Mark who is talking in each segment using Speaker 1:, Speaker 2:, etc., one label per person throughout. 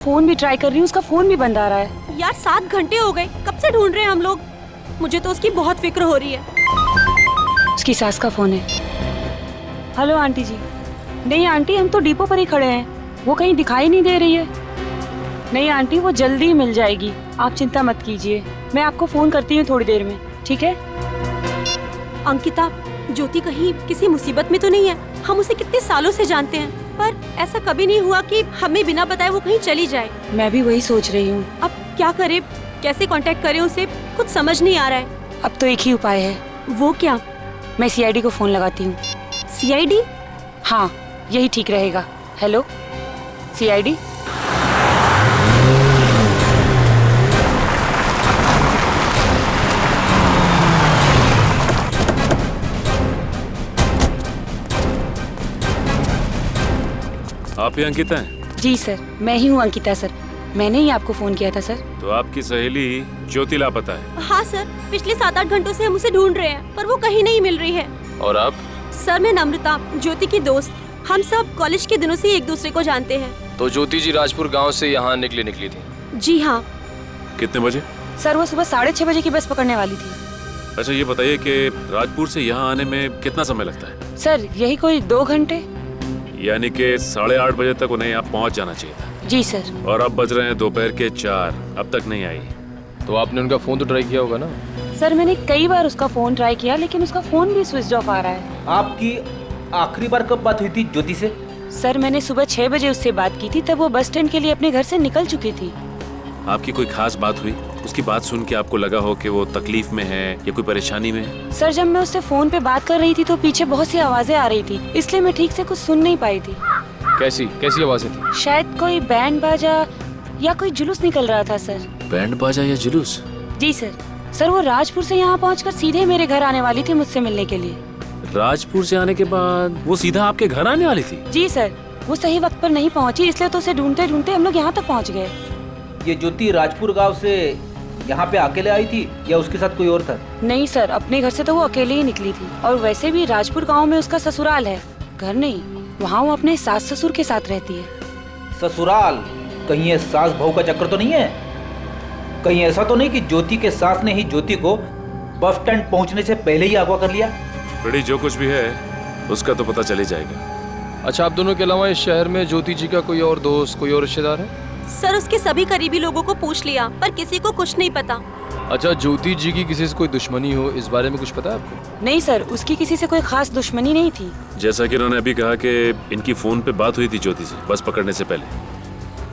Speaker 1: Phone भी try कर रही हूँ, उसका फोन भी बंद आ रहा है।
Speaker 2: यार 7 घंटे हो गए, कब से ढूंढ रहे हैं हम लोग। मुझे तो उसकी बहुत फिक्र हो रही है।
Speaker 1: उसकी सास का फोन है। हेलो आंटी जी। नहीं आंटी, हम तो डिपो पर ही खड़े हैं, वो कहीं दिखाई नहीं दे रही है। नहीं आंटी, वो जल्दी मिल जाएगी, आप चिंता मत कीजिए। मैं आपको फोन करती हूँ थोड़ी देर में, ठीक है?
Speaker 2: अंकिता, ज्योति कहीं किसी मुसीबत में तो नहीं है? हम उसे कितने सालों से जानते हैं, पर ऐसा कभी नहीं हुआ कि हमें बिना बताए वो कहीं चली जाए।
Speaker 1: मैं भी वही सोच रही हूँ।
Speaker 2: अब क्या करें, कैसे कांटेक्ट करें उसे, कुछ समझ नहीं आ रहा है।
Speaker 1: अब तो एक ही उपाय है।
Speaker 2: वो क्या?
Speaker 1: मैं सीआईडी को फोन लगाती हूँ।
Speaker 2: सीआईडी?
Speaker 1: हाँ, यही ठीक रहेगा। Hello CID.
Speaker 3: आप ही अंकिता हैं?
Speaker 1: जी सर, मैं ही हूँ अंकिता सर। मैंने ही आपको फोन किया था सर।
Speaker 3: तो आपकी सहेली ज्योति लापता है?
Speaker 2: हाँ सर, पिछले 7-8 घंटों से हम उसे ढूंढ रहे हैं, पर वो कहीं नहीं मिल रही है।
Speaker 3: और आप?
Speaker 2: सर, मैं नम्रता, ज्योति की दोस्त। हम सब कॉलेज के दिनों से एक दूसरे को जानते हैं।
Speaker 4: तो ज्योति जी राजपुर गांव से यहाँ निकली थी?
Speaker 2: जी हाँ।
Speaker 3: कितने बजे?
Speaker 1: सर, वो सुबह 6:30 बजे की बस पकड़ने वाली थी।
Speaker 3: अच्छा ये बताइए कि राजपुर से यहाँ आने में कितना समय लगता है?
Speaker 1: सर, यही कोई 2 घंटे।
Speaker 3: यानी कि 8:30 बजे तक उन्हें यहाँ पहुँच जाना चाहिए था।
Speaker 1: जी सर।
Speaker 3: और अब बज रहे हैं दोपहर के 4, अब तक नहीं आई।
Speaker 4: तो आपने उनका फोन तो ट्राई किया होगा ना?
Speaker 1: सर, मैंने कई बार उसका फोन ट्राई किया, लेकिन उसका फोन भी स्विच ऑफ आ रहा है।
Speaker 5: आपकी आखिरी बार कब बात हुई थी ज्योति से?
Speaker 1: सर, मैंने सुबह 6 बजे उससे बात की थी, तब वो बस स्टैंड के लिए अपने घर से निकल चुकी थी।
Speaker 3: आपकी कोई खास बात हुई? उसकी बात सुन के आपको लगा हो कि वो तकलीफ में है या कोई परेशानी में है?
Speaker 1: सर, जब मैं उससे फोन पे बात कर रही थी तो पीछे बहुत सी आवाजें आ रही थी, इसलिए मैं ठीक से कुछ सुन नहीं पाई थी।
Speaker 4: कैसी आवाजें थी?
Speaker 1: शायद कोई बैंड बाजा या कोई जुलूस निकल रहा था सर।
Speaker 3: बैंड बाजा या जुलूस?
Speaker 1: जी सर। सर, वो राजपुर से यहाँ पहुँचकर सीधे मेरे घर आने वाली थी मुझसे मिलने के लिए।
Speaker 3: राजपुर से आने के बाद वो सीधा आपके घर आने वाली थी?
Speaker 1: जी सर, वो सही वक्त पर नहीं पहुँची, इसलिए तो उसे ढूंढते ढूंढते हम लोग यहाँ तक पहुँच गए।
Speaker 5: ये ज्योति राजपुर गांव से यहाँ पे अकेले आई थी या उसके साथ कोई और था?
Speaker 1: नहीं सर, अपने घर से तो वो अकेले ही निकली थी, और वैसे भी राजपुर गांव में उसका ससुराल है, घर नहीं। वहाँ वो अपने सास ससुर के साथ रहती है।
Speaker 5: ससुराल? कहीं ये सास बहू का चक्कर तो नहीं है? कहीं ऐसा तो नहीं कि ज्योति के सास ने ही ज्योति को बस स्टैंड पहुँचने से पहले ही अगवा कर लिया?
Speaker 3: बड़ी जो कुछ भी है उसका तो पता चले जाएगा।
Speaker 4: अच्छा, आप दोनों के अलावा इस शहर में ज्योति जी का कोई और दोस्त, कोई और रिश्तेदार है?
Speaker 2: सर, उसके सभी करीबी लोगों को पूछ लिया, पर किसी को कुछ नहीं पता।
Speaker 4: अच्छा, ज्योति जी की किसी से कोई दुश्मनी हो, इस बारे में कुछ पता है आपको?
Speaker 1: नहीं सर, उसकी किसी से कोई खास दुश्मनी नहीं थी।
Speaker 3: जैसा कि उन्होंने अभी कहा कि इनकी फोन पे बात हुई थी ज्योति से बस पकड़ने से पहले,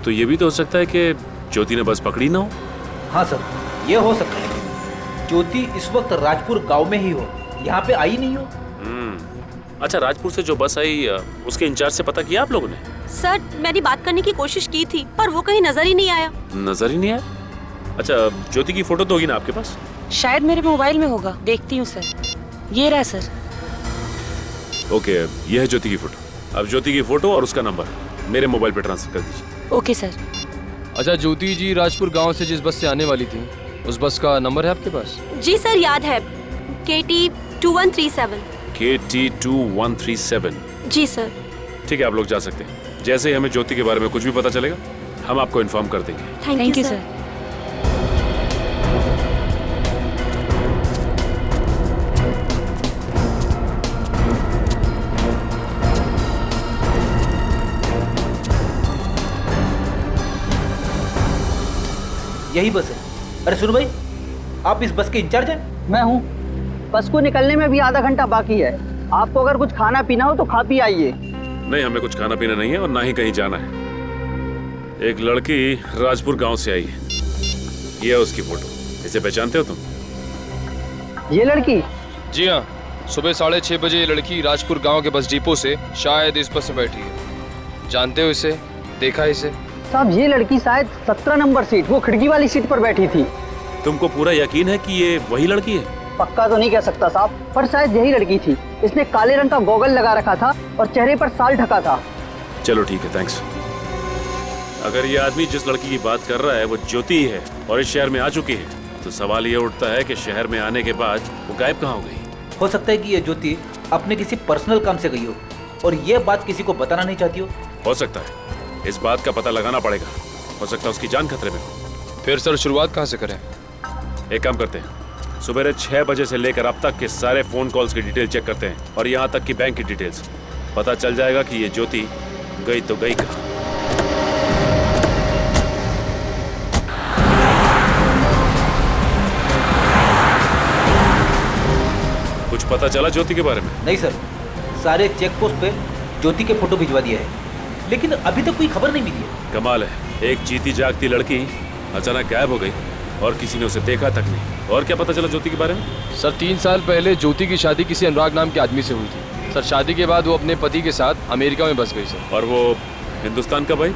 Speaker 3: तो ये भी तो हो सकता है कि ज्योति ने बस पकड़ी ना हो।
Speaker 5: हाँ सर, ये हो सकता है। ज्योति इस वक्त राजपुर गांव में ही हो, यहाँ पे आई नहीं हो।
Speaker 3: अच्छा, राजपुर से जो बस आई उसके इंचार्ज से पता किया आप लोगों ने?
Speaker 2: सर, मैंने बात करने की कोशिश की थी, पर वो कहीं नजर ही नहीं आया।
Speaker 3: नजर ही नहीं आया? अच्छा, ज्योति की फोटो तो होगी ना आपके पास?
Speaker 1: शायद मेरे मोबाइल में होगा, देखती हूँ सर। ये रहा सर।
Speaker 3: ओके, ये है ज्योति की फोटो। अब ज्योति की फोटो और उसका नंबर मेरे मोबाइल पे ट्रांसफर कर दीजिए।
Speaker 1: Okay sir.
Speaker 4: अच्छा, ज्योति जी राजपुर गांव से जिस बस से आने वाली थी, उस बस का नंबर है आपके पास?
Speaker 2: जी सर, याद है, KT 2137।
Speaker 3: KT 2137।
Speaker 2: जी सर।
Speaker 3: ठीक है, आप लोग जा सकते हैं। जैसे ही हमें ज्योति के बारे में कुछ भी पता चलेगा हम आपको इन्फॉर्म कर देंगे।
Speaker 1: Thank you sir.
Speaker 5: यही बस है। अरे सुनो भाई, आप इस बस के इंचार्ज हैं?
Speaker 6: मैं हूँ। बस को निकलने में भी आधा घंटा बाकी है। आपको अगर कुछ खाना पीना हो तो खा पी आइए।
Speaker 3: नहीं, हमें कुछ खाना पीना नहीं है और ना ही कहीं जाना है। एक लड़की राजपुर गांव से आई है, ये है उसकी फोटो। इसे पहचानते हो तुम?
Speaker 6: ये लड़की?
Speaker 4: जी हाँ, सुबह 6:30 बजे ये लड़की राजपुर गांव के बस डिपो से शायद इस बस में बैठी है। जानते हो इसे? देखा है इसे?
Speaker 6: साहब, ये लड़की शायद 17 नंबर सीट, वो खिड़की वाली सीट पर बैठी थी।
Speaker 3: तुमको पूरा यकीन है कि ये वही लड़की है?
Speaker 6: पक्का तो नहीं कह सकता साहब, पर शायद यही लड़की थी। इसने काले रंग का गॉगल लगा रखा था और चेहरे पर साल ढका था।
Speaker 3: चलो ठीक है, थैंक्स। अगर ये आदमी जिस लड़की की बात कर रहा है वो ज्योति है और इस शहर में आ चुकी है, तो सवाल ये उठता है कि शहर में आने के बाद वो गायब कहाँ हो गई?
Speaker 5: हो सकता है कि ये ज्योति अपने किसी पर्सनल काम से गई हो और ये बात किसी को बताना नहीं चाहती हो।
Speaker 3: सकता है, इस बात का पता लगाना पड़ेगा। हो सकता है उसकी जान खतरे में हो।
Speaker 4: फिर सर शुरुआत कहाँ से करें?
Speaker 3: एक काम करते हैं, सुबह 6 बजे से लेकर अब तक के सारे फोन कॉल्स की डिटेल चेक करते हैं और यहाँ तक कि बैंक की डिटेल्स। पता चल जाएगा कि ये ज्योति गई तो गई कहाँ। कुछ पता चला ज्योति के बारे में?
Speaker 5: नहीं सर, सारे चेक पोस्ट पे ज्योति के फोटो भिजवा दिया है, लेकिन अभी तक कोई खबर नहीं मिली है।
Speaker 3: कमाल है, एक जीती जागती लड़की अचानक गायब हो गई और किसी ने उसे देखा तक नहीं। और क्या पता चला ज्योति के बारे में?
Speaker 4: सर 3 साल पहले ज्योति की शादी किसी अनुराग नाम के आदमी से हुई थी। सर शादी के बाद वो अपने पति के साथ अमेरिका में बस गई सर।
Speaker 3: और वो हिंदुस्तान कब आई?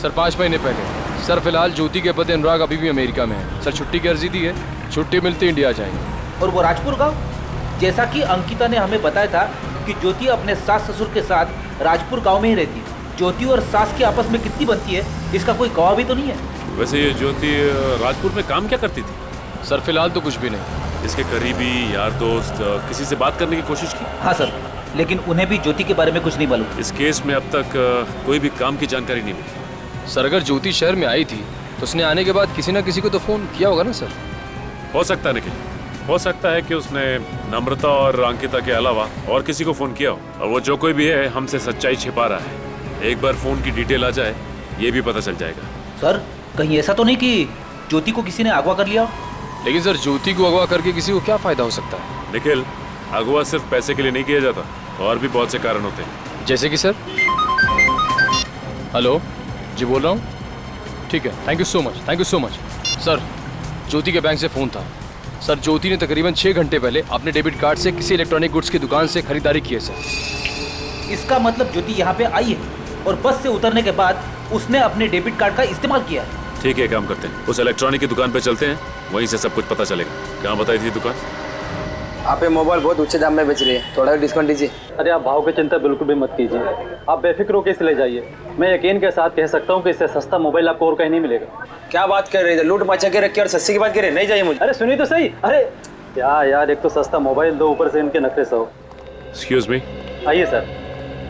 Speaker 4: सर 5 महीने पहले। सर फिलहाल ज्योति के पति अनुराग अभी भी अमेरिका में है। सर छुट्टी की अर्जी दी है, छुट्टी मिलती इंडिया जाएंगे।
Speaker 5: और वो राजपुर गांव, जैसा कि अंकिता ने हमें बताया था कि ज्योति अपने सास ससुर के साथ राजपुर गांव में ही रहती है। ज्योति और सास की आपस में कितनी बनती है, इसका कोई गवाह भी तो नहीं है।
Speaker 3: वैसे ये ज्योति राजपुर में काम क्या करती थी?
Speaker 4: सर फिलहाल तो कुछ भी नहीं।
Speaker 3: इसके करीबी यार दोस्त किसी से बात करने की कोशिश की?
Speaker 5: हाँ सर, लेकिन उन्हें भी ज्योति के बारे में कुछ नहीं मालूम।
Speaker 3: इस केस में अब तक कोई भी काम की जानकारी नहीं मिली।
Speaker 4: सर अगर ज्योति शहर में आई थी तो उसने आने के बाद किसी ना किसी को तो फोन किया होगा ना सर।
Speaker 3: हो सकता है निखिल, हो सकता है कि उसने नम्रता और अंकिता के अलावा और किसी को फोन किया हो, और वो जो कोई भी है हमसे सच्चाई छिपा रहा है। एक बार फोन की डिटेल आ जाए ये भी पता चल जाएगा।
Speaker 5: सर कहीं ऐसा तो नहीं कि ज्योति को किसी ने अगवा कर लिया?
Speaker 4: लेकिन सर ज्योति को अगवा करके किसी को क्या फायदा हो सकता है?
Speaker 3: निखिल, अगवा सिर्फ पैसे के लिए नहीं किया जाता, और भी बहुत से कारण होते हैं।
Speaker 4: जैसे कि सर? हेलो जी, बोल रहा हूँ। ठीक है, thank you so much, thank you so much. Sir Jyoti के बैंक से फ़ोन था। सर ज्योति ने तकरीबन 6 घंटे पहले अपने डेबिट कार्ड से किसी इलेक्ट्रॉनिक गुड्स की दुकान से खरीदारी की है सर।
Speaker 5: इसका मतलब ज्योति यहाँ पे आई है और बस से उतरने के बाद उसने अपने डेबिट कार्ड का इस्तेमाल किया है।
Speaker 3: ठीक है, काम करते हैं, उस इलेक्ट्रॉनिक की दुकान पे चलते हैं, वहीं से सब कुछ पता चलेगा। कहाँ बताई थी दुकान?
Speaker 7: आप ये मोबाइल बहुत ऊंचे दाम में बेच रही है, थोड़ा डिस्काउंट दीजिए।
Speaker 8: अरे आप भाव की चिंता बिल्कुल भी मत कीजिए, आप बेफिक्र होकर इसे ले जाइए। मैं यकीन के साथ कह सकता हूँ कि इससे सस्ता मोबाइल आपको और कहीं नहीं मिलेगा।
Speaker 7: क्या बात कर रही है, लूट मचा के रखी और सस्ती की बात कर रही है? नहीं चाहिए मुझे।
Speaker 8: अरे सुनिए तो सही। अरे क्या यार, एक तो सस्ता मोबाइल दो, ऊपर से इनके नखरे सो।
Speaker 3: Excuse me.
Speaker 8: आइए सर,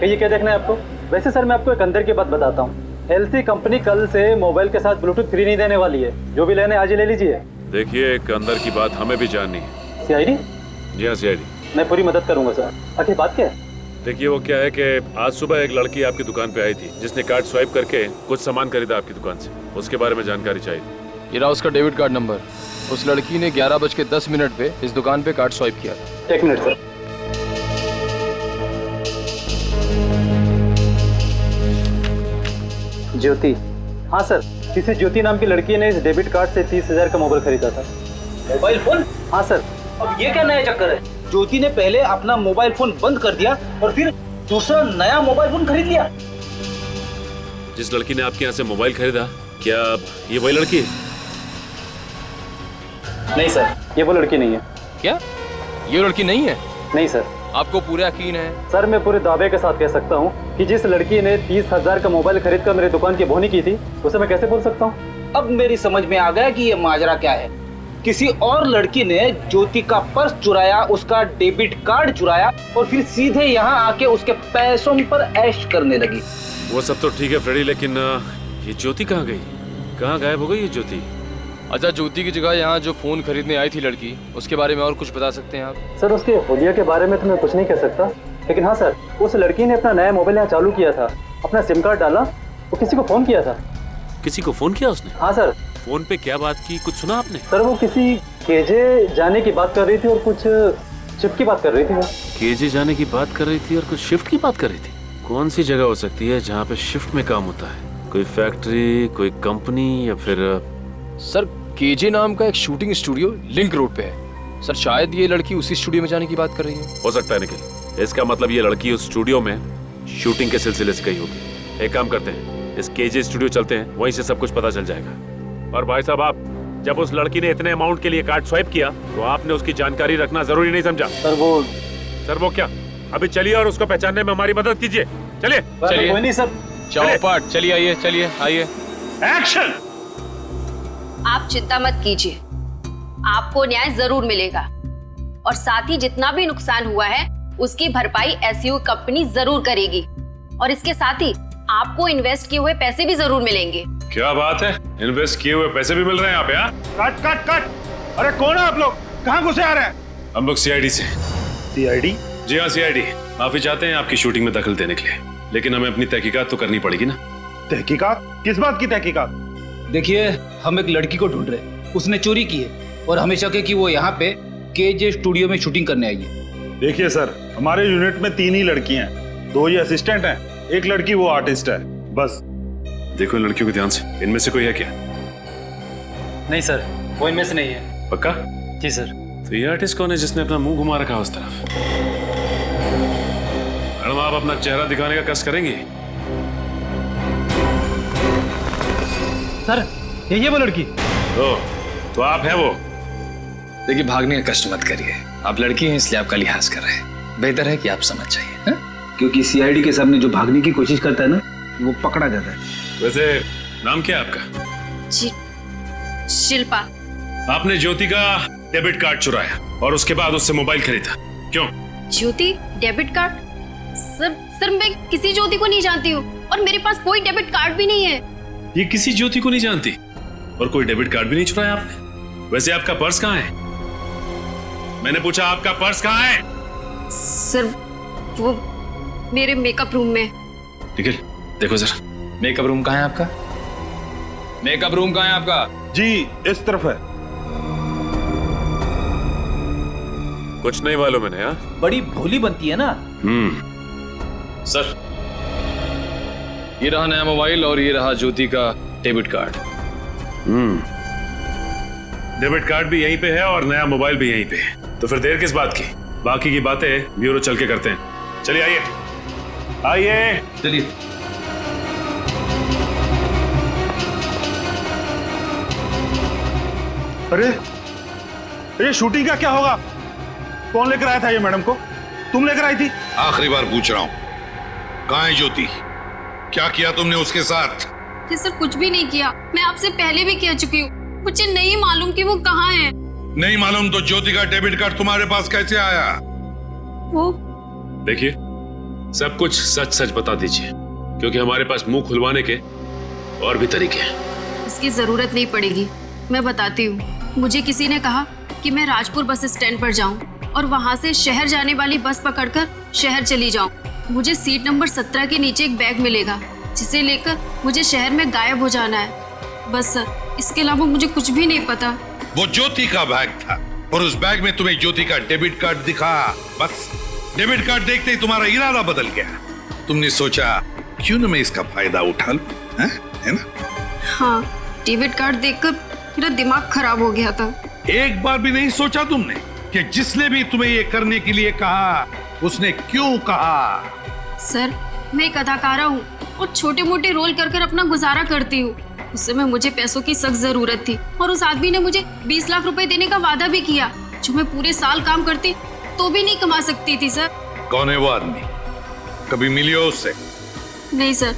Speaker 8: कहिए क्या देखना है आपको? वैसे सर मैं आपको एक अंदर की बात बताता हूँ। एलसी कंपनी कल से मोबाइल के साथ ब्लूटूथ फ्री नहीं देने वाली है। जो भी लेने आज ही ले लीजिए।
Speaker 3: देखिए, एक अंदर की बात हमें भी जाननी है।
Speaker 8: सीआईडी?
Speaker 3: जी हाँ, सीआईडी।
Speaker 8: मैं पूरी मदद करूंगा सर। आखिर बात क्या है?
Speaker 3: देखिए, वो क्या है कि आज सुबह एक लड़की आपकी दुकान पे आई थी जिसने कार्ड स्वाइप करके कुछ सामान खरीदा आपकी दुकान से। उसके बारे में जानकारी चाहिए।
Speaker 4: ये रहा उसका डेबिट कार्ड नंबर। उस लड़की ने 11:10 पे इस दुकान पे कार्ड स्वाइप किया था।
Speaker 8: 1 मिनट सर। ज्योति? हाँ सर, किसी ज्योति नाम की लड़की ने इस डेबिट कार्ड से 30,000 का मोबाइल खरीदा था।
Speaker 5: Mobile phone?
Speaker 8: हाँ सर।
Speaker 5: अब ये क्या नया चक्कर है? ज्योति ने पहले अपना मोबाइल फोन बंद कर दिया और फिर दूसरा नया मोबाइल फोन खरीद लिया।
Speaker 3: जिस लड़की ने आपके यहाँ से मोबाइल खरीदा, क्या ये वही लड़की है?
Speaker 8: नहीं सर, ये वो लड़की नहीं है।
Speaker 4: क्या ये लड़की नहीं है?
Speaker 8: नहीं सर।
Speaker 4: आपको पूरा यकीन है?
Speaker 8: सर मैं पूरे दावे के साथ कह सकता हूँ कि जिस लड़की ने 30,000 का मोबाइल खरीद कर मेरी दुकान की बोहनी की थी, उसे मैं कैसे बोल सकता हूँ?
Speaker 5: अब मेरी समझ में आ गया कि ये माजरा क्या है। किसी और लड़की ने ज्योति का पर्स चुराया, उसका डेबिट कार्ड चुराया और फिर सीधे यहाँ आके उसके पैसों पर ऐश करने लगी।
Speaker 3: वो सब तो ठीक है फ्रेडी, लेकिन ये ज्योति कहाँ गई? कहाँ गायब हो गई ये ज्योति?
Speaker 4: अच्छा, ज्योति की जगह यहाँ जो फोन खरीदने आई थी लड़की, उसके बारे में और कुछ बता सकते हैं आप?
Speaker 8: सर उसके हुलिया के बारे में तो मैं कुछ नहीं कह सकता, लेकिन हाँ सर, उस लड़की ने अपना नया मोबाइल यहाँ चालू किया था, अपना सिम कार्ड डाला, वो किसी को फोन किया था।
Speaker 3: किसी को फोन किया उसने?
Speaker 8: हाँ सर।
Speaker 3: फोन पे क्या बात की, कुछ सुना आपने?
Speaker 8: सर वो किसी केजे जाने की बात कर रही थी और कुछ शिफ्ट की बात कर रही थी। वो
Speaker 3: केजे जाने की बात कर रही थी और कुछ शिफ्ट की बात कर रही थी? कौन सी जगह हो सकती है जहाँ पे शिफ्ट में काम होता है? कोई फैक्ट्री, कोई कंपनी, या फिर
Speaker 4: सर केजे नाम का एक शूटिंग स्टूडियो लिंक रोड पे है। सर शायद ये लड़की उसी स्टूडियो में जाने की बात कर रही है।
Speaker 3: हो सकता है निखिल, इसका मतलब ये लड़की उस स्टूडियो में शूटिंग के सिलसिले से गई होगी। एक काम करते हैं, इस केजे स्टूडियो चलते हैं, वहीं से सब कुछ पता चल जाएगा। और भाई साहब, आप जब उस लड़की ने इतने अमाउंट के लिए कार्ड स्वाइप किया तो आपने उसकी जानकारी रखना जरूरी नहीं समझा?
Speaker 8: सर वो
Speaker 3: क्या? अभी चलिए और उसको पहचानने में हमारी मदद कीजिए। चलिए
Speaker 4: चलिए।
Speaker 8: कोई नहीं सर।
Speaker 4: चौपाट, चलिए आइए, चलिए आइए।
Speaker 3: एक्शन।
Speaker 9: आप चिंता मत कीजिए, आपको न्याय जरूर मिलेगा और साथ ही जितना भी नुकसान हुआ है उसकी भरपाई एसयू कंपनी जरूर करेगी और इसके साथ ही आपको इन्वेस्ट किए हुए पैसे भी जरूर मिलेंगे।
Speaker 3: क्या बात है, इन्वेस्ट किए हुए पैसे भी मिल रहे हैं यहाँ पे? हाँ,
Speaker 10: कट कट कट। अरे कौन है आप लोग? कहाँ घुसे आ रहे हैं?
Speaker 3: हम लोग सीआईडी से।
Speaker 10: सीआईडी?
Speaker 3: जी हाँ, सीआईडी। माफी चाहते हैं आपकी शूटिंग में दखल देने के लिए, लेकिन हमें अपनी तहकीकात तो करनी पड़ेगी ना।
Speaker 10: तहकीकात? किस बात की तहकीकात?
Speaker 5: देखिए, हम एक लड़की को ढूंढ रहे हैं, उसने चोरी की है और हमें शक है कि वो यहाँ पे केजे स्टूडियो में शूटिंग करने आई है।
Speaker 10: देखिए सर, हमारे यूनिट में 3 ही लड़कियां हैं, 2 ही असिस्टेंट हैं, 1 लड़की वो आर्टिस्ट है, बस।
Speaker 3: देखो इन लड़कियों को ध्यान से, इनमें से कोई है क्या?
Speaker 8: नहीं सर, वो इनमें से नहीं है।
Speaker 3: पक्का?
Speaker 8: जी सर।
Speaker 3: तो ये आर्टिस्ट कौन है जिसने अपना मुंह घुमा रखा उस तरफ? मैडम, आप अपना चेहरा दिखाने का कष्ट करेंगे?
Speaker 8: सर, यही है वो लड़की।
Speaker 3: तो आप है वो?
Speaker 4: देखिए, भागने का कष्ट मत करिए, आप लड़की हैं इसलिए आपका लिहाज कर रहे हैं। बेहतर है कि आप समझ जाइए।
Speaker 5: क्योंकि सीआईडी के सामने जो भागने की कोशिश करता है ना, वो पकड़ा जाता है।
Speaker 3: वैसे नाम क्या है आपका?
Speaker 9: जी, शिल्पा।
Speaker 3: आपने ज्योति का डेबिट कार्ड चुराया और उसके बाद उससे मोबाइल खरीदा, क्यों?
Speaker 9: ज्योति डेबिट कार्ड? सर मैं किसी ज्योति को नहीं जानती हूँ और मेरे पास कोई डेबिट कार्ड भी नहीं है।
Speaker 3: ये किसी ज्योति को नहीं जानती और कोई डेबिट कार्ड भी नहीं चुराया आपने? वैसे आपका पर्स कहाँ है? मैंने पूछा आपका पर्स कहाँ है?
Speaker 9: सर वो मेरे मेकअप रूम में।
Speaker 3: निखिल, देखो जरा।
Speaker 4: मेकअप रूम कहाँ है आपका? मेकअप रूम कहाँ है आपका?
Speaker 10: जी, इस तरफ है।
Speaker 3: कुछ नहीं मालूम मैंने। हाँ,
Speaker 5: बड़ी भोली बनती है ना।
Speaker 4: सर, ये रहा नया मोबाइल और ये रहा ज्योति का डेबिट कार्ड।
Speaker 3: डेबिट कार्ड भी यहीं पे है और नया मोबाइल भी यहीं पे है, तो फिर देर किस बात की? बाकी की बातें ब्यूरो चल के करते हैं। चलिए आइए आइए।
Speaker 5: चलिए।
Speaker 10: अरे ये शूटिंग का क्या होगा? कौन लेकर आया था ये मैडम को? तुम लेकर आई थी?
Speaker 11: आखिरी बार पूछ रहा हूँ, कहाँ है ज्योति? क्या किया तुमने उसके साथ?
Speaker 9: जी सर, कुछ भी नहीं किया। मैं आपसे पहले भी कह चुकी हूँ, मुझे नहीं मालूम कि वो कहाँ है।
Speaker 11: नहीं मालूम तो ज्योति का डेबिट कार्ड तुम्हारे पास कैसे आया?
Speaker 9: वो
Speaker 3: देखिए, सब कुछ सच सच बता दीजिए, क्योंकि हमारे पास मुंह खुलवाने के और भी तरीके हैं।
Speaker 9: इसकी जरूरत नहीं पड़ेगी, मैं बताती हूँ। मुझे किसी ने कहा कि मैं राजपुर बस स्टैंड पर जाऊं और वहां से शहर जाने वाली बस पकड़कर शहर चली जाऊं। मुझे सीट नंबर 17 के नीचे एक बैग मिलेगा, जिसे लेकर मुझे शहर में गायब हो जाना है। बस सर, इसके अलावा मुझे कुछ भी नहीं पता।
Speaker 11: वो ज्योति का बैग था और उस बैग में तुम्हें ज्योति का डेबिट कार्ड दिखा। बस डेबिट कार्ड देखते ही तुम्हारा इरादा बदल गया। तुमने सोचा क्यों न मैं इसका फायदा उठा लूं, है ना?
Speaker 9: हाँ, डेबिट कार्ड देखकर मेरा दिमाग खराब हो गया था।
Speaker 11: एक बार भी नहीं सोचा तुमने कि जिसने भी तुम्हें ये करने के लिए कहा उसने क्यों कहा?
Speaker 9: सर, मैं एक अदाकारा हूँ और छोटे मोटे रोल कर कर अपना गुजारा करती हूँ। उस समय मुझे पैसों की सख्त जरूरत थी और उस आदमी ने मुझे 20 लाख रुपए देने का वादा भी किया, जो मैं पूरे साल काम करती तो भी नहीं कमा सकती थी। सर,
Speaker 11: कौन है वो आदमी? कभी मिली हो उससे?
Speaker 9: नहीं सर,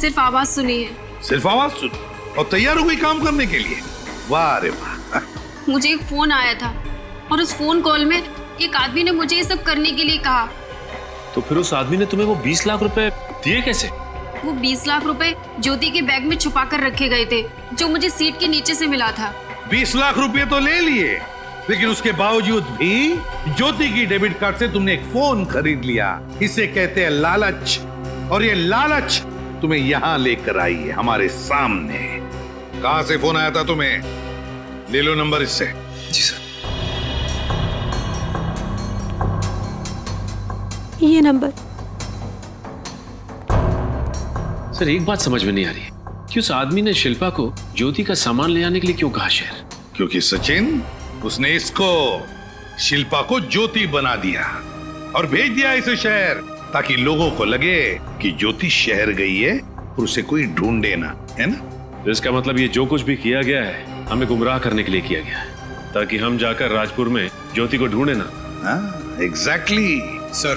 Speaker 9: सिर्फ आवाज सुनी है।
Speaker 11: सिर्फ आवाज सुनी और तैयार हो गई काम करने के लिए? वाह रे वाह।
Speaker 9: मुझे एक फोन आया था और उस फोन कॉल में एक आदमी ने मुझे ये सब करने के लिए कहा।
Speaker 3: तो फिर उस आदमी ने तुम्हें वो 20 लाख रुपए दिए कैसे?
Speaker 9: वो 20 लाख रुपए ज्योति के बैग में छुपा कर रखे गए थे, जो मुझे सीट के नीचे से मिला था।
Speaker 11: 20 लाख रुपए तो ले लिए, लेकिन उसके बावजूद भी ज्योति की डेबिट कार्ड से तुमने एक फोन खरीद लिया। इसे कहते हैं लालच, और ये लालच तुम्हें यहाँ लेकर आई है हमारे सामने। कहाँ से फोन आया था तुम्हें? ले लो नंबर इससे।
Speaker 4: जी सर।
Speaker 2: ये नंबर।
Speaker 3: सर, एक बात समझ में नहीं आ रही है कि उस आदमी ने शिल्पा को ज्योति का सामान ले आने के लिए क्यों कहा शहर?
Speaker 11: क्योंकि सचिन, उसने इसको शिल्पा को ज्योति बना दिया और भेज दिया इसे शहर, ताकि लोगों को लगे कि ज्योति शहर गई है और उसे कोई ढूंढे ना, है ना?
Speaker 3: तो इसका मतलब ये जो कुछ भी किया गया है हमें गुमराह करने के लिए किया गया है, ताकि हम जाकर राजपुर में ज्योति को ढूंढे ना।
Speaker 11: हाँ, एग्जैक्टली।
Speaker 12: सर,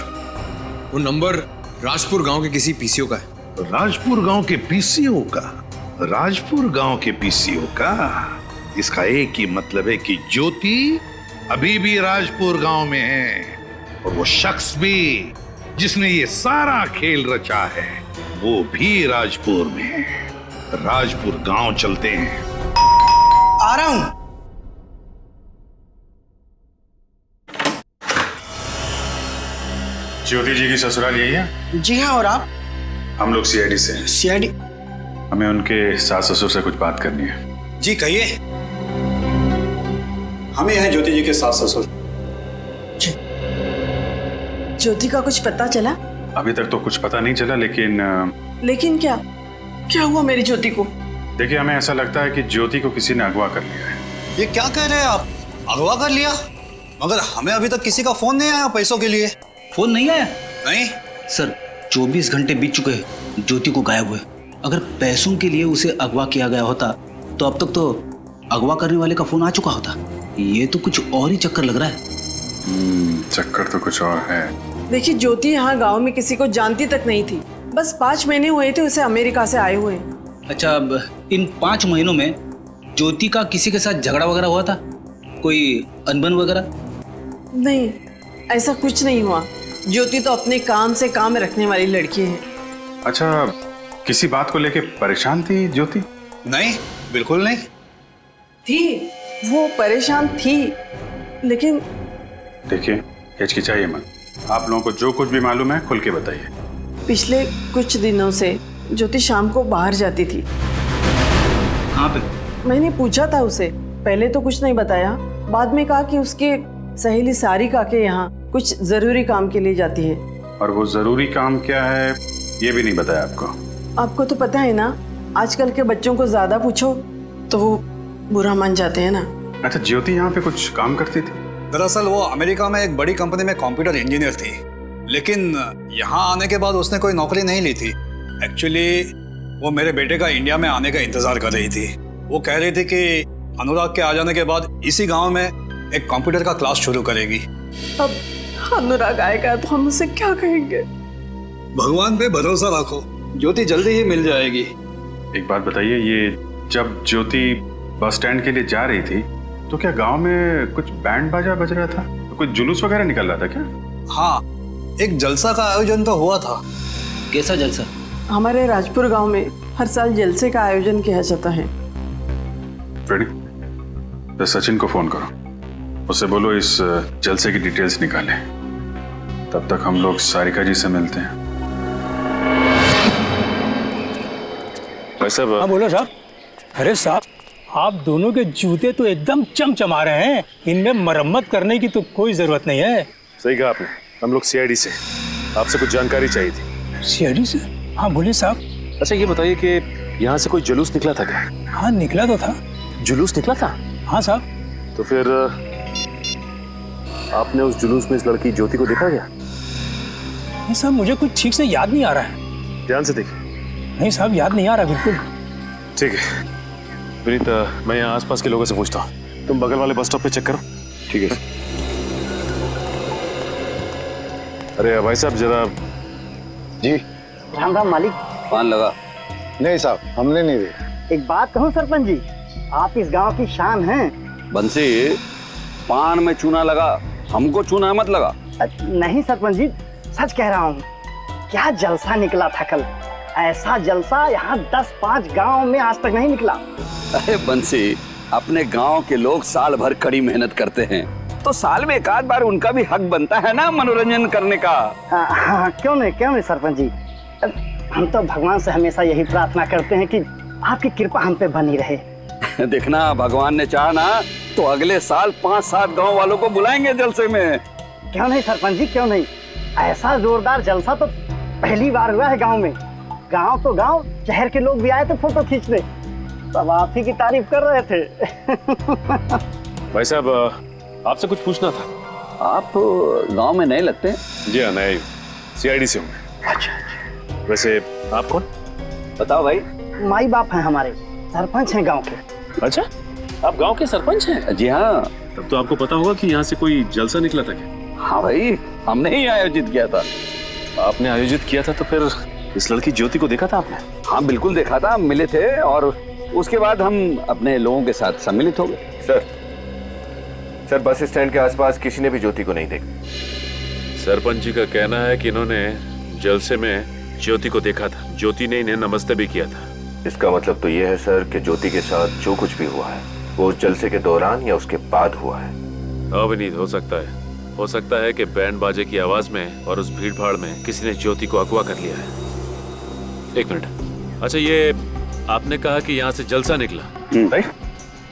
Speaker 12: वो नंबर राजपुर गांव के किसी पीसीओ का है।
Speaker 11: राजपुर गांव के पीसीओ का? राजपुर गांव के पीसीओ का? इसका एक ही मतलब है कि ज्योति अभी भी राजपुर गांव में है, और वो शख्स भी जिसने ये सारा खेल रचा है वो भी राजपुर में है। राजपुर गांव चलते हैं।
Speaker 7: आ रहा हूं।
Speaker 10: ज्योति जी की ससुराल यही है?
Speaker 7: जी हाँ, और आप?
Speaker 10: हम लोग सीआईडी से हैं।
Speaker 7: सीआईडी?
Speaker 10: हमें उनके सास ससुर से कुछ बात करनी है।
Speaker 12: जी कहिए।
Speaker 13: हमें हैं ज्योति जी के सास ससुर।
Speaker 14: ज्योति का कुछ पता चला?
Speaker 10: अभी तक तो कुछ पता नहीं चला,
Speaker 14: लेकिन क्या हुआ मेरी ज्योति को?
Speaker 10: देखिए, हमें ऐसा लगता है कि ज्योति को किसी ने अगवा कर लिया है।
Speaker 13: ये क्या कह रहे हैं आप? अगवा कर लिया? मगर हमें अभी तक किसी का फोन नहीं आया पैसों के लिए।
Speaker 5: फोन नहीं आया?
Speaker 13: नहीं
Speaker 5: सर, 24 घंटे बीत चुके हैं ज्योति को गायब हुए। अगर पैसों के लिए उसे अगवा किया गया होता तो अब तक तो अगवा करने वाले का फोन आ चुका होता। ये तो कुछ और ही चक्कर लग रहा है।
Speaker 10: चक्कर तो कुछ और है।
Speaker 14: देखिए, ज्योति यहाँ गांव में किसी को जानती तक नहीं थी। बस 5 महीने हुए थे उसे अमेरिका से आए हुए।
Speaker 5: अच्छा, अब इन 5 महीनों में ज्योति का किसी के साथ झगड़ा वगैरह हुआ था? कोई अनबन वगैरह?
Speaker 14: नहीं, ऐसा कुछ नहीं हुआ। ज्योति तो अपने काम से काम रखने वाली लड़की है।
Speaker 10: अच्छा, किसी बात को लेके परेशान थी ज्योति?
Speaker 13: नहीं, बिल्कुल नहीं
Speaker 14: थी। वो परेशान थी, लेकिन
Speaker 10: देखिए, हिचकिचाइए मत। आप लोगों को जो कुछ भी मालूम है खुल के बताइए।
Speaker 14: पिछले कुछ दिनों से ज्योति शाम को बाहर जाती थी।
Speaker 5: कहाँ पे?
Speaker 14: मैंने पूछा था उसे, पहले तो कुछ नहीं बताया। बाद में कहा कि उसके सहेली सारिका के यहाँ कुछ जरूरी काम के लिए जाती है।
Speaker 10: और वो जरूरी काम क्या है ये भी नहीं बताया आपको?
Speaker 14: आपको तो पता है ना, आजकल के बच्चों को ज्यादा पूछो तो वो बुरा मान जाते हैं ना।
Speaker 10: अच्छा, ज्योति यहाँ पे कुछ काम करती थी?
Speaker 13: दरअसल वो अमेरिका में एक बड़ी कंपनी में कंप्यूटर इंजीनियर थी, लेकिन यहाँ आने के बाद उसने कोई नौकरी नहीं ली थी। एक्चुअली वो मेरे बेटे का इंडिया में आने का इंतजार कर रही थी। वो कह रही थी कि अनुराग के आ जाने के बाद इसी गांव में एक कंप्यूटर का क्लास शुरू करेगी।
Speaker 14: अब अनुराग आएगा तो हम उसे क्या कहेंगे?
Speaker 13: भगवान पे भरोसा रखो, ज्योति जल्दी ही मिल जाएगी।
Speaker 10: एक बात बताइए, ये जब ज्योति बस स्टैंड के लिए जा रही थी तो क्या गांव में कुछ बैंड बाजा बज रहा था? तो कुछ जुलूस वगैरह निकल रहा था क्या?
Speaker 13: हाँ, एक जलसा का आयोजन तो हुआ था।
Speaker 5: कैसा जलसा?
Speaker 14: हमारे राजपुर गांव में हर साल जलसे का आयोजन किया जाता है।
Speaker 10: तो सचिन को फोन करो, उससे बोलो इस जलसे की डिटेल्स निकाले। तब तक हम लोग सारिका जी से मिलते हैं।
Speaker 15: साहब। हाँ बोलो साहब। अरे साहब, आप दोनों के जूते तो एकदम चमचमा रहे हैं। इनमें मरम्मत करने की तो कोई जरूरत नहीं है।
Speaker 3: सही कहा आपने। हम लोग सीआईडी से, आपसे कुछ जानकारी चाहिए थी।
Speaker 15: सीआईडी से? हाँ बोलिए साहब।
Speaker 3: अच्छा, ये बताइए कि यहाँ से कोई जुलूस निकला था क्या?
Speaker 15: हाँ निकला तो था।
Speaker 3: जुलूस निकला था?
Speaker 15: हाँ साहब।
Speaker 3: तो फिर आपने उस जुलूस में इस लड़की ज्योति को देखा क्या?
Speaker 15: नहीं साहब, मुझे कुछ ठीक से याद नहीं आ रहा है।
Speaker 3: ध्यान से देखिए।
Speaker 15: नहीं साहब, याद नहीं आ रहा बिल्कुल।
Speaker 3: ठीक है विनीत, मैं यहाँ आसपास के लोगों से पूछता हूँ, तुम बगल वाले बस स्टॉप पे चेक करो। ठीक है। अरे भाई साहब जरा।
Speaker 6: जी। राम राम मालिक।
Speaker 7: पान लगा?
Speaker 6: नहीं साहब, हमने नहीं दी। एक बात कहूँ सरपंच जी, आप इस गांव की शान हैं।
Speaker 7: बंसी, पान में चूना लगा, हमको चूना मत लगा।
Speaker 6: नहीं सरपंच जी, सच कह रहा हूँ। क्या जलसा निकला था कल। ऐसा जलसा यहाँ 10-5 गांव में आज तक नहीं निकला।
Speaker 7: अरे बंसी, अपने गांव के लोग साल भर कड़ी मेहनत करते हैं, तो साल में एक आध बार उनका भी हक बनता है ना मनोरंजन करने का।
Speaker 6: हाँ, क्यों नहीं सरपंच जी। हम तो भगवान से हमेशा यही प्रार्थना करते हैं कि आपकी कृपा हम पे बनी रहे।
Speaker 7: देखना, भगवान ने चाहा ना तो अगले साल 5-7 गांव वालों को बुलाएंगे जलसे में।
Speaker 6: क्यों नहीं सरपंच जी, क्यों नहीं। ऐसा जोरदार जलसा तो पहली बार हुआ है गांव में। गांव तो गांव, शहर के लोग भी आए थे फोटो खींचने। सब आप ही की तारीफ कर रहे थे।
Speaker 3: भाई साहब, आपसे कुछ पूछना था।
Speaker 7: आप गांव में नए लगते हैं?
Speaker 3: जी हाँ, नए सीआईडी से हूँ।
Speaker 6: अच्छा।
Speaker 3: वैसे आप कौन?
Speaker 7: बताओ भाई।
Speaker 6: माई बाप हैं हमारे, सरपंच हैं गांव के।
Speaker 3: अच्छा, आप गांव के सरपंच हैं?
Speaker 7: जी हाँ।
Speaker 3: तब तो आपको पता होगा कि यहाँ से कोई जलसा निकला था क्या?
Speaker 7: हाँ भाई, हमने ही आयोजित किया था।
Speaker 3: आपने आयोजित किया था तो फिर इस लड़की ज्योति को देखा था आपने?
Speaker 7: हाँ बिल्कुल देखा था, मिले थे और उसके बाद हम अपने लोगों के साथ सम्मिलित हो गए।
Speaker 16: सर बस स्टैंड के आसपास किसी ने भी ज्योति को नहीं देखा।
Speaker 3: सरपंच जी का कहना है कि इन्होंने जलसे में ज्योति को देखा था। ज्योति ने इन्हें नमस्ते भी किया था।
Speaker 16: इसका मतलब तो ये है सर कि ज्योति के साथ जो कुछ भी हुआ है वो उस जलसे के दौरान या उसके बाद हुआ है।
Speaker 3: अविनीत, हो सकता है कि बैंड बाजे की आवाज में और उस भीड़ भाड़ में किसी ने ज्योति को अगवा कर लिया है। एक मिनट, अच्छा ये आपने कहा कि यहाँ से जलसा निकला,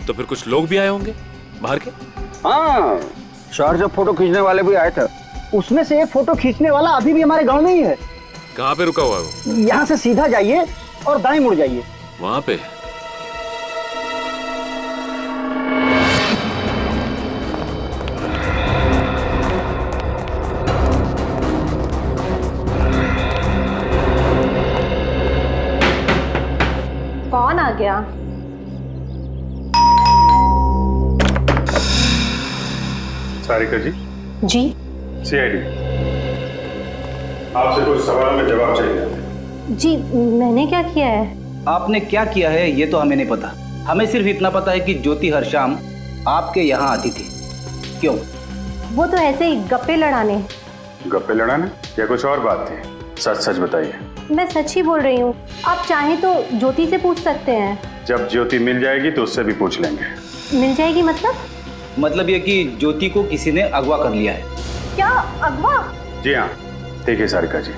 Speaker 3: तो फिर कुछ लोग भी आए होंगे बाहर के?
Speaker 6: हाँ, शहर से फोटो खींचने वाले भी आए थे। उसमें से एक फोटो खींचने वाला अभी भी हमारे गांव में ही है।
Speaker 3: कहाँ पे रुका हुआ है वो?
Speaker 6: यहाँ से सीधा जाइए और दाएं मुड़ जाइए,
Speaker 3: वहाँ पे।
Speaker 2: कौन आ गया?
Speaker 10: सारिका जी।
Speaker 2: जी।
Speaker 10: सीआईडी, आपसे कुछ सवालों के जवाब चाहिए।
Speaker 2: जी, मैंने क्या किया है?
Speaker 5: आपने क्या किया है ये तो हमें नहीं पता। हमें सिर्फ इतना पता है कि ज्योति हर शाम आपके यहाँ आती थी। क्यों?
Speaker 2: वो तो ऐसे ही गप्पे लड़ाने।
Speaker 10: गप्पे लड़ाने या कुछ और बात थी? सच सच बताइए।
Speaker 2: मैं सच ही बोल रही हूँ, आप चाहें तो ज्योति से पूछ सकते हैं।
Speaker 10: जब ज्योति मिल जाएगी तो उससे भी पूछ लेंगे।
Speaker 2: मिल जाएगी मतलब?
Speaker 5: मतलब ये कि ज्योति को किसी ने अगवा कर लिया है।
Speaker 2: क्या अगवा?
Speaker 10: जी हाँ, देखिए सारिका जी,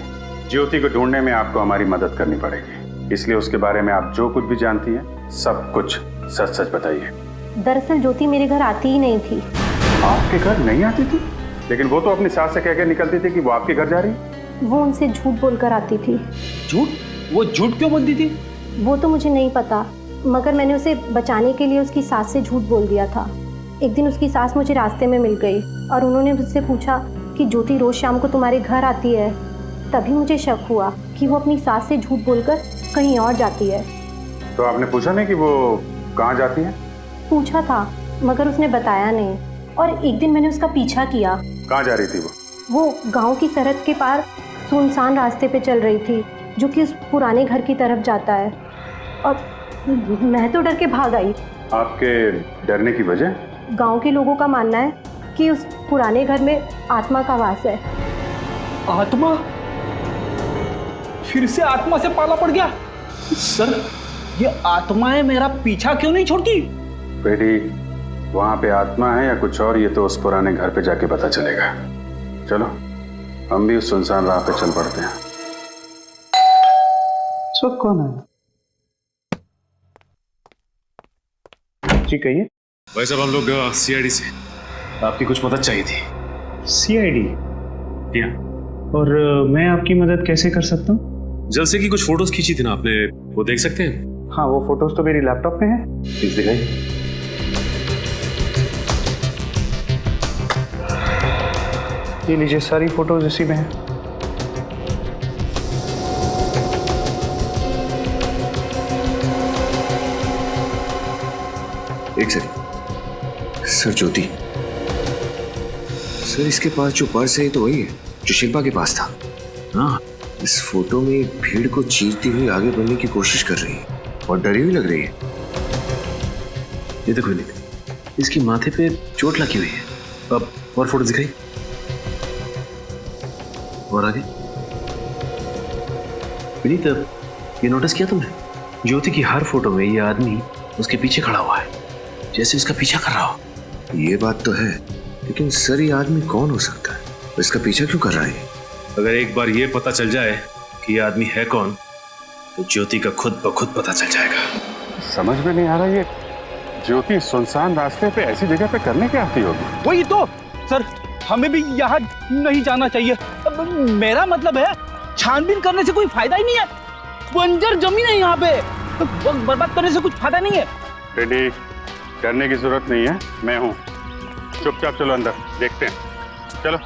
Speaker 10: ज्योति को ढूंढने में आपको हमारी मदद करनी पड़ेगी, इसलिए उसके बारे में आप जो कुछ भी जानती हैं सब कुछ सच सच बताइए।
Speaker 2: दरअसल ज्योति मेरे घर आती ही नहीं थी।
Speaker 10: आपके घर नहीं आती थी? लेकिन वो तो अपनी सास से कहकर निकलती थी कि वो आपके घर जा रही है।
Speaker 2: वो उनसे झूठ बोलकर आती थी।
Speaker 5: झूठ? वो झूठ क्यों बोलती थी?
Speaker 2: वो तो मुझे नहीं पता, मगर मैंने उसे बचाने के लिए उसकी सास से झूठ बोल दिया था। एक दिन उसकी सास मुझे रास्ते में मिल गई और उन्होंने मुझसे पूछा कि ज्योति रोज शाम को तुम्हारे घर आती है। तभी मुझे शक हुआ कि वो अपनी सास से झूठ बोलकर कहीं और जाती है।
Speaker 10: तो आपने पूछा नहीं कि वो कहाँ जाती है?
Speaker 2: पूछा था मगर उसने बताया नहीं, और एक दिन मैंने उसका पीछा किया।
Speaker 10: कहाँ जा रही थी वो?
Speaker 2: वो गांव की सरहद के पार सुनसान रास्ते पे चल रही थी जो कि उस पुराने घर की तरफ जाता है, और मैं तो डर के भाग आई।
Speaker 10: आपके डरने की वजह?
Speaker 2: गांव के लोगों का मानना है कि उस पुराने घर में आत्मा का वास है।
Speaker 5: आत्मा? फिर से आत्मा से पाला पड़ गया? सर, ये आत्माएं मेरा पीछा क्यों नहीं छोड़ती?
Speaker 10: बेटी, वहां पे आत्मा है या कुछ और, ये तो उस पुराने घर पे जाके पता चलेगा। चलो हम भी उस सुनसान राह पे चल पड़ते हैं।
Speaker 6: सब कौन है? जी कहिए।
Speaker 3: भाई साहब, हम लोग सीआईडी से आपकी कुछ मदद चाहिए थी।
Speaker 11: सीआईडी?
Speaker 3: क्या?
Speaker 11: और मैं आपकी मदद कैसे कर सकता हूँ?
Speaker 3: जलसे की कुछ फोटोज खींची थी ना आपने, वो देख सकते हैं?
Speaker 11: हाँ, वो फोटोज तो मेरी लैपटॉप में है।
Speaker 3: प्लीज दिखाइए।
Speaker 11: ये लीजिए, सारी फोटोज इसी में है।
Speaker 16: एक सेकंड सर, ज्योति सर, इसके पास जो पर्स है ये तो वही है जो शिल्पा के पास था। हाँ, इस फोटो में भीड़ को चीरती हुई आगे बढ़ने की कोशिश कर रही है और डरी हुई लग रही है। ये देखो विनीत, इसकी माथे पे चोट लगी हुई है। अब और फोटो दिखाई, और आगे। विनीत, ये नोटिस किया तुमने? ज्योति की हर फोटो में ये आदमी उसके पीछे खड़ा हुआ है, जैसे उसका पीछा कर रहा हो। ये बात तो है, लेकिन सर ये आदमी कौन हो सकता है? इसका पीछा क्यों कर रहा है?
Speaker 3: अगर एक बार ये पता चल जाए कि ये आदमी है कौन, तो ज्योति का खुद ब खुद पता चल जाएगा।
Speaker 10: समझ में नहीं आ रहा, ये ज्योति सुनसान रास्ते पे ऐसी जगह पे करने क्या आती होगी?
Speaker 5: वही तो सर, हमें भी यहाँ नहीं जाना चाहिए। मेरा मतलब है, छानबीन करने से कोई फायदा ही नहीं है। बंजर जमीन है यहाँ पे, वक्त बर्बाद करने से कुछ फायदा नहीं है।
Speaker 10: बेटी, करने की जरूरत नहीं है, मैं हूँ। चुपचाप चलो अंदर, देखते हैं। चलो,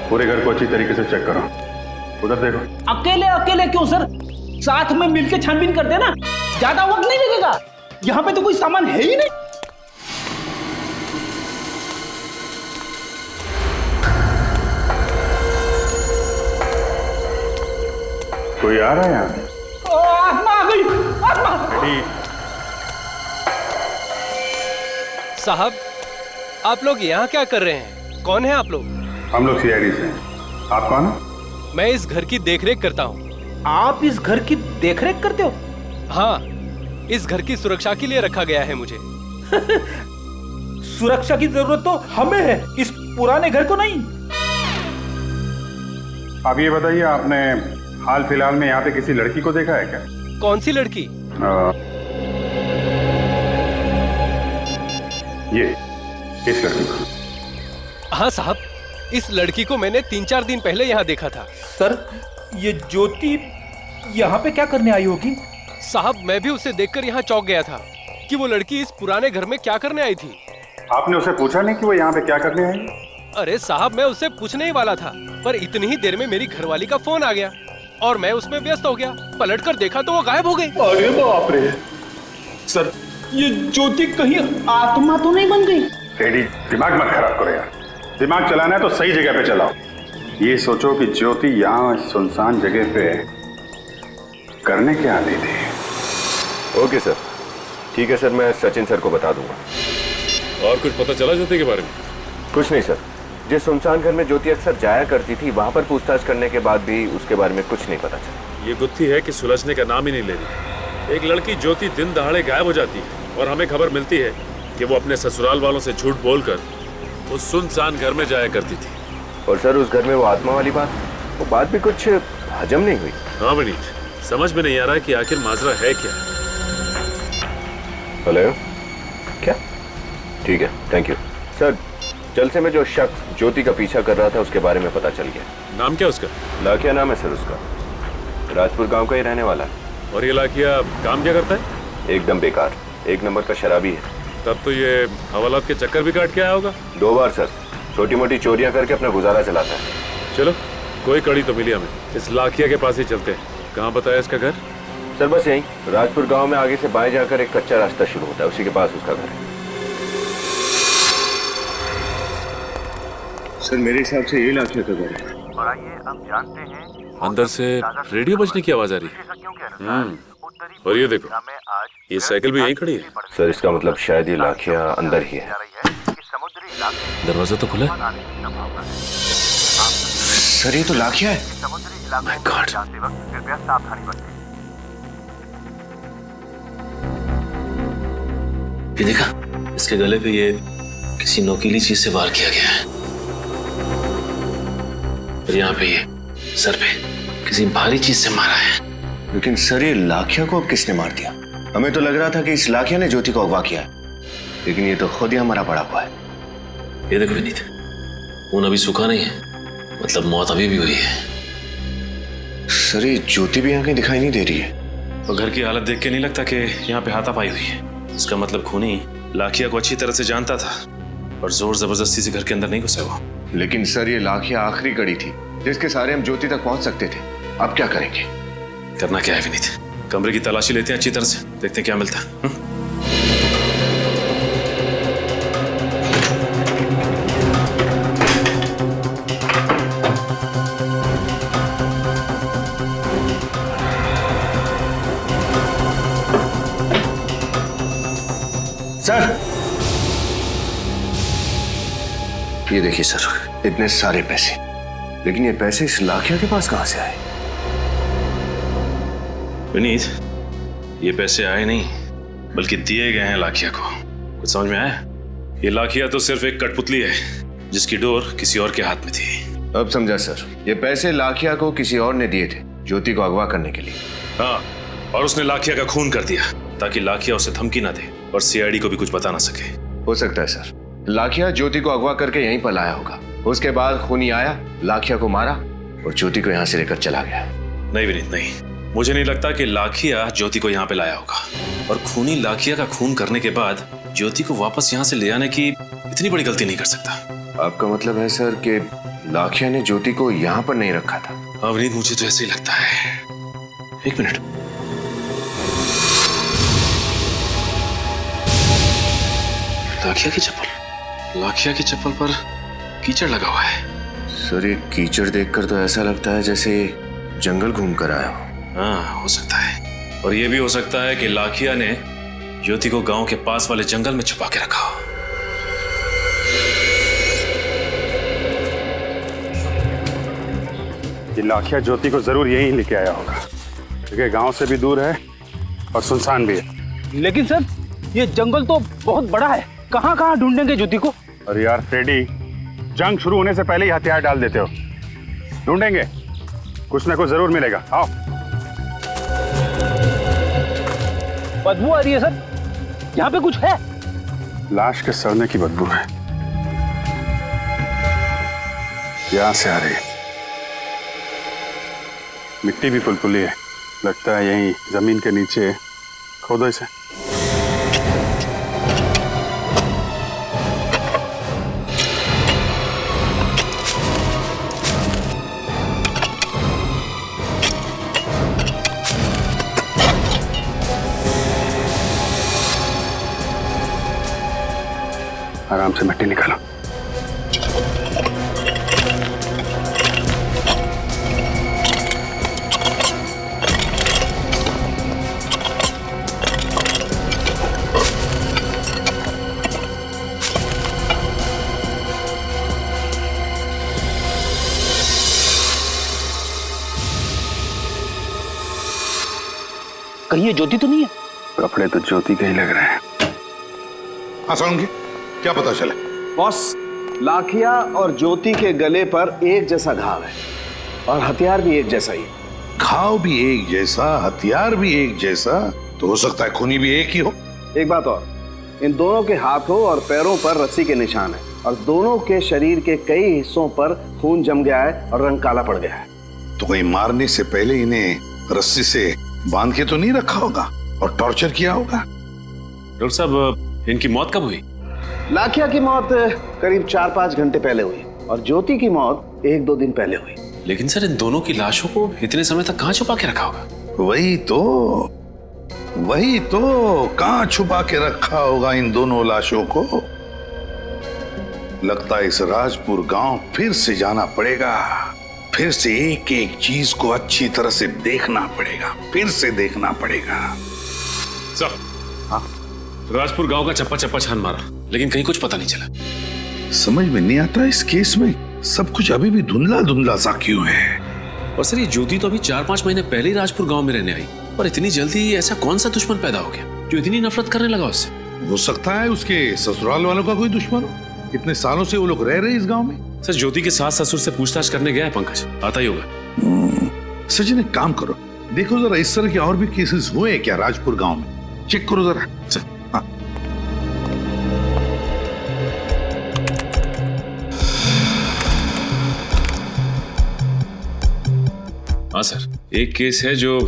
Speaker 10: पूरे घर को अच्छी तरीके से चेक करो। उधर देखो।
Speaker 5: अकेले अकेले क्यों सर? साथ में मिलके छानबीन करते हैं ना, ज्यादा वक्त नहीं लगेगा। यहाँ पे तो कोई सामान है ही नहीं।
Speaker 10: कोई आ रहा है यहाँ?
Speaker 5: आत्मा आ गई, आत्मा।
Speaker 17: साहब, आप लोग यहाँ क्या कर रहे हैं? कौन है आप लोग?
Speaker 10: हम लोग सीआईडी से हैं। आप कौन हैं?
Speaker 17: मैं इस घर की देखरेख करता हूँ। आप इस घर की देखरेख करते हो? हाँ, इस घर की सुरक्षा के लिए रखा गया है मुझे।
Speaker 18: सुरक्षा की जरूरत तो हमें है, इस पुराने घर को नहीं।
Speaker 10: अब ये बताइए, आपने हाल फिलहाल में यहाँ पे किसी लड़की को देखा है क्या?
Speaker 17: कौन सी लड़की?
Speaker 10: ये इस लड़की को।
Speaker 17: हाँ साहब, इस लड़की को मैंने 3-4 दिन पहले यहाँ देखा था।
Speaker 18: सर, ये ज्योति यहाँ पे क्या करने आई होगी?
Speaker 17: साहब, मैं भी उसे देखकर यहाँ चौंक गया था कि वो लड़की इस पुराने घर में क्या करने आई थी।
Speaker 10: आपने उसे पूछा नहीं कि वो यहाँ पे क्या करने आई?
Speaker 17: अरे साहब, मैं उससे पूछने ही वाला था, पर इतनी ही देर में मेरी घरवाली का फोन आ गया और मैं उसमें व्यस्त हो गया। पलटकर देखा तो वो गायब हो गई।
Speaker 18: अरे बाप रे! सर, ये ज्योति कहीं आत्मा तो नहीं बन गई?
Speaker 10: एडी, दिमाग मत खराब करो यार। दिमाग चलाना है तो सही जगह पे चलाओ। ये सोचो कि ज्योति यहाँ सुनसान जगह पे करने क्या आती थी।
Speaker 16: ओके सर, ठीक है सर, मैं सचिन सर को बता दूंगा।
Speaker 3: और कुछ पता चला ज्योति के बारे में?
Speaker 16: कुछ नहीं सर, जिस सुनसान घर में ज्योति अक्सर जाया करती थी वहां पर पूछताछ करने के बाद भी उसके बारे में कुछ नहीं पता चला।
Speaker 3: ये गुत्थी है कि सुलझने का नाम ही नहीं ले रही। एक लड़की ज्योति दिन दहाड़े गायब हो जाती है और हमें खबर मिलती है कि वो अपने ससुराल वालों से झूठ बोलकर उस सुनसान घर में जाया करती थी।
Speaker 16: और सर, उस घर में वो आत्मा वाली वो बात भी कुछ हजम नहीं हुई।
Speaker 3: हाँ विनीत, समझ में नहीं आ रहा कि आखिर माजरा है क्या।
Speaker 16: हेलो, क्या? ठीक है, थैंक यू सर। जल से में जो शख्स ज्योति का पीछा कर रहा था उसके बारे में पता चल गया।
Speaker 3: नाम क्या उसका?
Speaker 16: लाखिया नाम है सर उसका, राजपुर गांव का ही रहने वाला है।
Speaker 3: और ये लाखिया काम क्या करता है?
Speaker 16: एकदम बेकार, 1 नंबर का शराबी है।
Speaker 3: तब तो ये हवालात के चक्कर भी काट के आया होगा।
Speaker 16: 2 बार सर, छोटी मोटी चोरियां करके अपना गुजारा चलाता है।
Speaker 3: चलो, कोई कड़ी तो मिली हमें। इस लाखिया के पास ही चलते हैं। कहाँ बताया इसका घर?
Speaker 16: सर बस यहीं, राजपुर गांव में आगे से बाएं जाकर एक कच्चा रास्ता शुरू होता है, उसी के पास उसका घर है।
Speaker 19: सर मेरे हिसाब से ये लाखिया का घर है।
Speaker 20: और आइए अब जानते हैं
Speaker 3: अंदर से रेडियो बजने की आवाज आ रही है। और ये देखो, ये साइकिल भी यहीं खड़ी है।
Speaker 16: सर इसका मतलब शायद ये लाखिया अंदर ही है।
Speaker 3: दरवाजा तो खुला है।
Speaker 16: सर ये तो लाखिया है।
Speaker 20: माय गॉड, कृपया सावधानी बरतें।
Speaker 21: ये देखा, इसके गले पे ये किसी नोकीली चीज से वार किया गया है। और यहाँ पे ये सर पे किसी भारी चीज से मारा है।
Speaker 16: लेकिन सर ये लाखिया को अब किसने मार दिया? हमें तो लग रहा था कि इस लाखिया ने ज्योति को अगवा किया है, लेकिन ये तो खुद ही हमारा पड़ा हुआ है।
Speaker 21: ये देखो विनीत, खून अभी सूखा नहीं है, मतलब मौत अभी भी हुई है।
Speaker 16: सर ये ज्योति भी यहाँ कहीं दिखाई नहीं दे रही है।
Speaker 22: और घर की हालत देख के नहीं लगता कि यहाँ पे हाथापाई हुई है। इसका मतलब खूनी लाखिया को अच्छी तरह से जानता था और जोर जबरदस्ती से घर के अंदर नहीं घुसा वो।
Speaker 16: लेकिन सर ये लाखिया आखिरी कड़ी थी जिसके सहारे हम ज्योति तक पहुंच सकते थे। अब क्या करेंगे?
Speaker 22: करना क्या है विनीत, कमरे की तलाशी लेते हैं अच्छी तरह से, देखते हैं क्या मिलता है।
Speaker 16: सर ये देखिए सर, इतने सारे पैसे, लेकिन ये पैसे इस लाखिया के पास कहां से आए?
Speaker 22: विनीत, ये पैसे आए नहीं बल्कि दिए गए हैं लाखिया को। कुछ समझ में आया? ये लाखिया तो सिर्फ एक कठपुतली है जिसकी डोर किसी और के हाथ में थी।
Speaker 16: अब समझा सर, ये पैसे लाखिया को किसी और ने दिए थे ज्योति को अगवा करने के लिए।
Speaker 22: हाँ, और उसने लाखिया का खून कर दिया ताकि लाखिया उसे धमकी ना दे और सीआईडी को भी कुछ बता ना सके।
Speaker 16: हो सकता है सर, लाखिया ज्योति को अगवा करके यहीं पर लाया होगा। उसके बाद खूनी आया, लाखिया को मारा और ज्योति को यहाँ से लेकर चला गया।
Speaker 22: नहीं विनीत नहीं, मुझे नहीं लगता कि लाखिया ज्योति को यहाँ पे लाया होगा। और खूनी लाखिया का खून करने के बाद ज्योति को वापस यहाँ से ले आने की इतनी बड़ी गलती नहीं कर सकता।
Speaker 16: आपका मतलब है सर कि लाखिया ने ज्योति को यहाँ पर नहीं रखा था?
Speaker 22: हाँ विनीत, मुझे तो ऐसे ही लगता है। 1 मिनट, लाखिया की चप्पल, लाखिया की चप्पल पर कीचड़ लगा हुआ है।
Speaker 16: सर ये कीचड़ देखकर तो ऐसा लगता है जैसे जंगल घूम कर आया हो।
Speaker 22: हाँ, हो सकता है। और ये भी हो सकता है कि लाखिया ने ज्योति को गांव के पास वाले जंगल में छुपा के रखा हो।
Speaker 10: ये लाखिया ज्योति को जरूर यहीं लेके आया होगा। जगह गांव से भी दूर है और सुनसान भी है।
Speaker 18: लेकिन सर ये जंगल तो बहुत बड़ा है, कहाँ कहाँ ढूंढेंगे ज्योति को?
Speaker 10: और यार फ्रेडी, जंग शुरू होने से पहले ही हथियार डाल देते हो। ढूंढेंगे, कुछ ना कुछ जरूर मिलेगा। आओ।
Speaker 18: बदबू आ रही है सर, यहाँ पे कुछ है?
Speaker 10: लाश के सड़ने की बदबू है, यहां से आ रही है। मिट्टी भी फुलफुली है, लगता है यहीं जमीन के नीचे खोदो इसे। आराम से मिट्टी निकालो।
Speaker 18: कहीं ये ज्योति तो नहीं है?
Speaker 10: कपड़े तो ज्योति के ही लग रहे हैं।
Speaker 11: हाँ सोलंकी, क्या पता चले?
Speaker 7: बॉस, लाखिया और ज्योति के गले पर एक जैसा घाव है और हथियार भी एक जैसा ही।
Speaker 11: घाव भी एक जैसा, हथियार भी एक जैसा, तो हो सकता है खूनी भी एक ही हो।
Speaker 7: एक बात और, इन दोनों के हाथों और पैरों पर रस्सी के निशान है और दोनों के शरीर के कई हिस्सों पर खून जम गया है और रंग काला पड़ गया है।
Speaker 11: तो कहीं मारने से पहले इन्हें रस्सी से बांध के तो नहीं रखा होगा और टॉर्चर किया होगा?
Speaker 3: डॉक्टर साहब, इनकी मौत कब हुई?
Speaker 7: लाखिया की मौत करीब 4-5 घंटे पहले हुई और ज्योति की मौत 1-2 दिन पहले हुई।
Speaker 3: लेकिन सर, इन दोनों की लाशों को इतने समय तक कहाँ छुपा के रखा होगा?
Speaker 11: वही तो कहाँ छुपा के रखा होगा इन दोनों लाशों को? लगता है इस राजपुर गांव फिर से जाना पड़ेगा, फिर से एक एक चीज को अच्छी तरह से देखना पड़ेगा, फिर से देखना पड़ेगा।
Speaker 3: सर, हाँ, राजपुर गांव का चप्पा चप्पा छान मारा, लेकिन कहीं कुछ पता नहीं चला।
Speaker 11: समझ में नहीं आता इस केस में सब कुछ अभी भी धुंधला धुंधला सा क्यों है।
Speaker 3: और सर, ये ज्योति तो अभी 4-5 महीने पहले ही राजपुर गांव में रहने आई, और इतनी जल्दी ऐसा कौन सा दुश्मन पैदा हो गया जो इतनी नफरत करने लगा उससे?
Speaker 11: हो सकता है उसके ससुराल वालों का कोई दुश्मन हो। इतने सालों से वो लोग रह रहे इस गांव में।
Speaker 3: सर, ज्योति के सास ससुर से पूछताछ करने गया है पंकज, आता ही होगा।
Speaker 11: सचिन, एक काम करो, देखो जरा इस तरह के और भी केसेस हुए क्या राजपुर गांव में, चेक करो जरा। हाँ।
Speaker 3: हाँ सर, एक केस है जो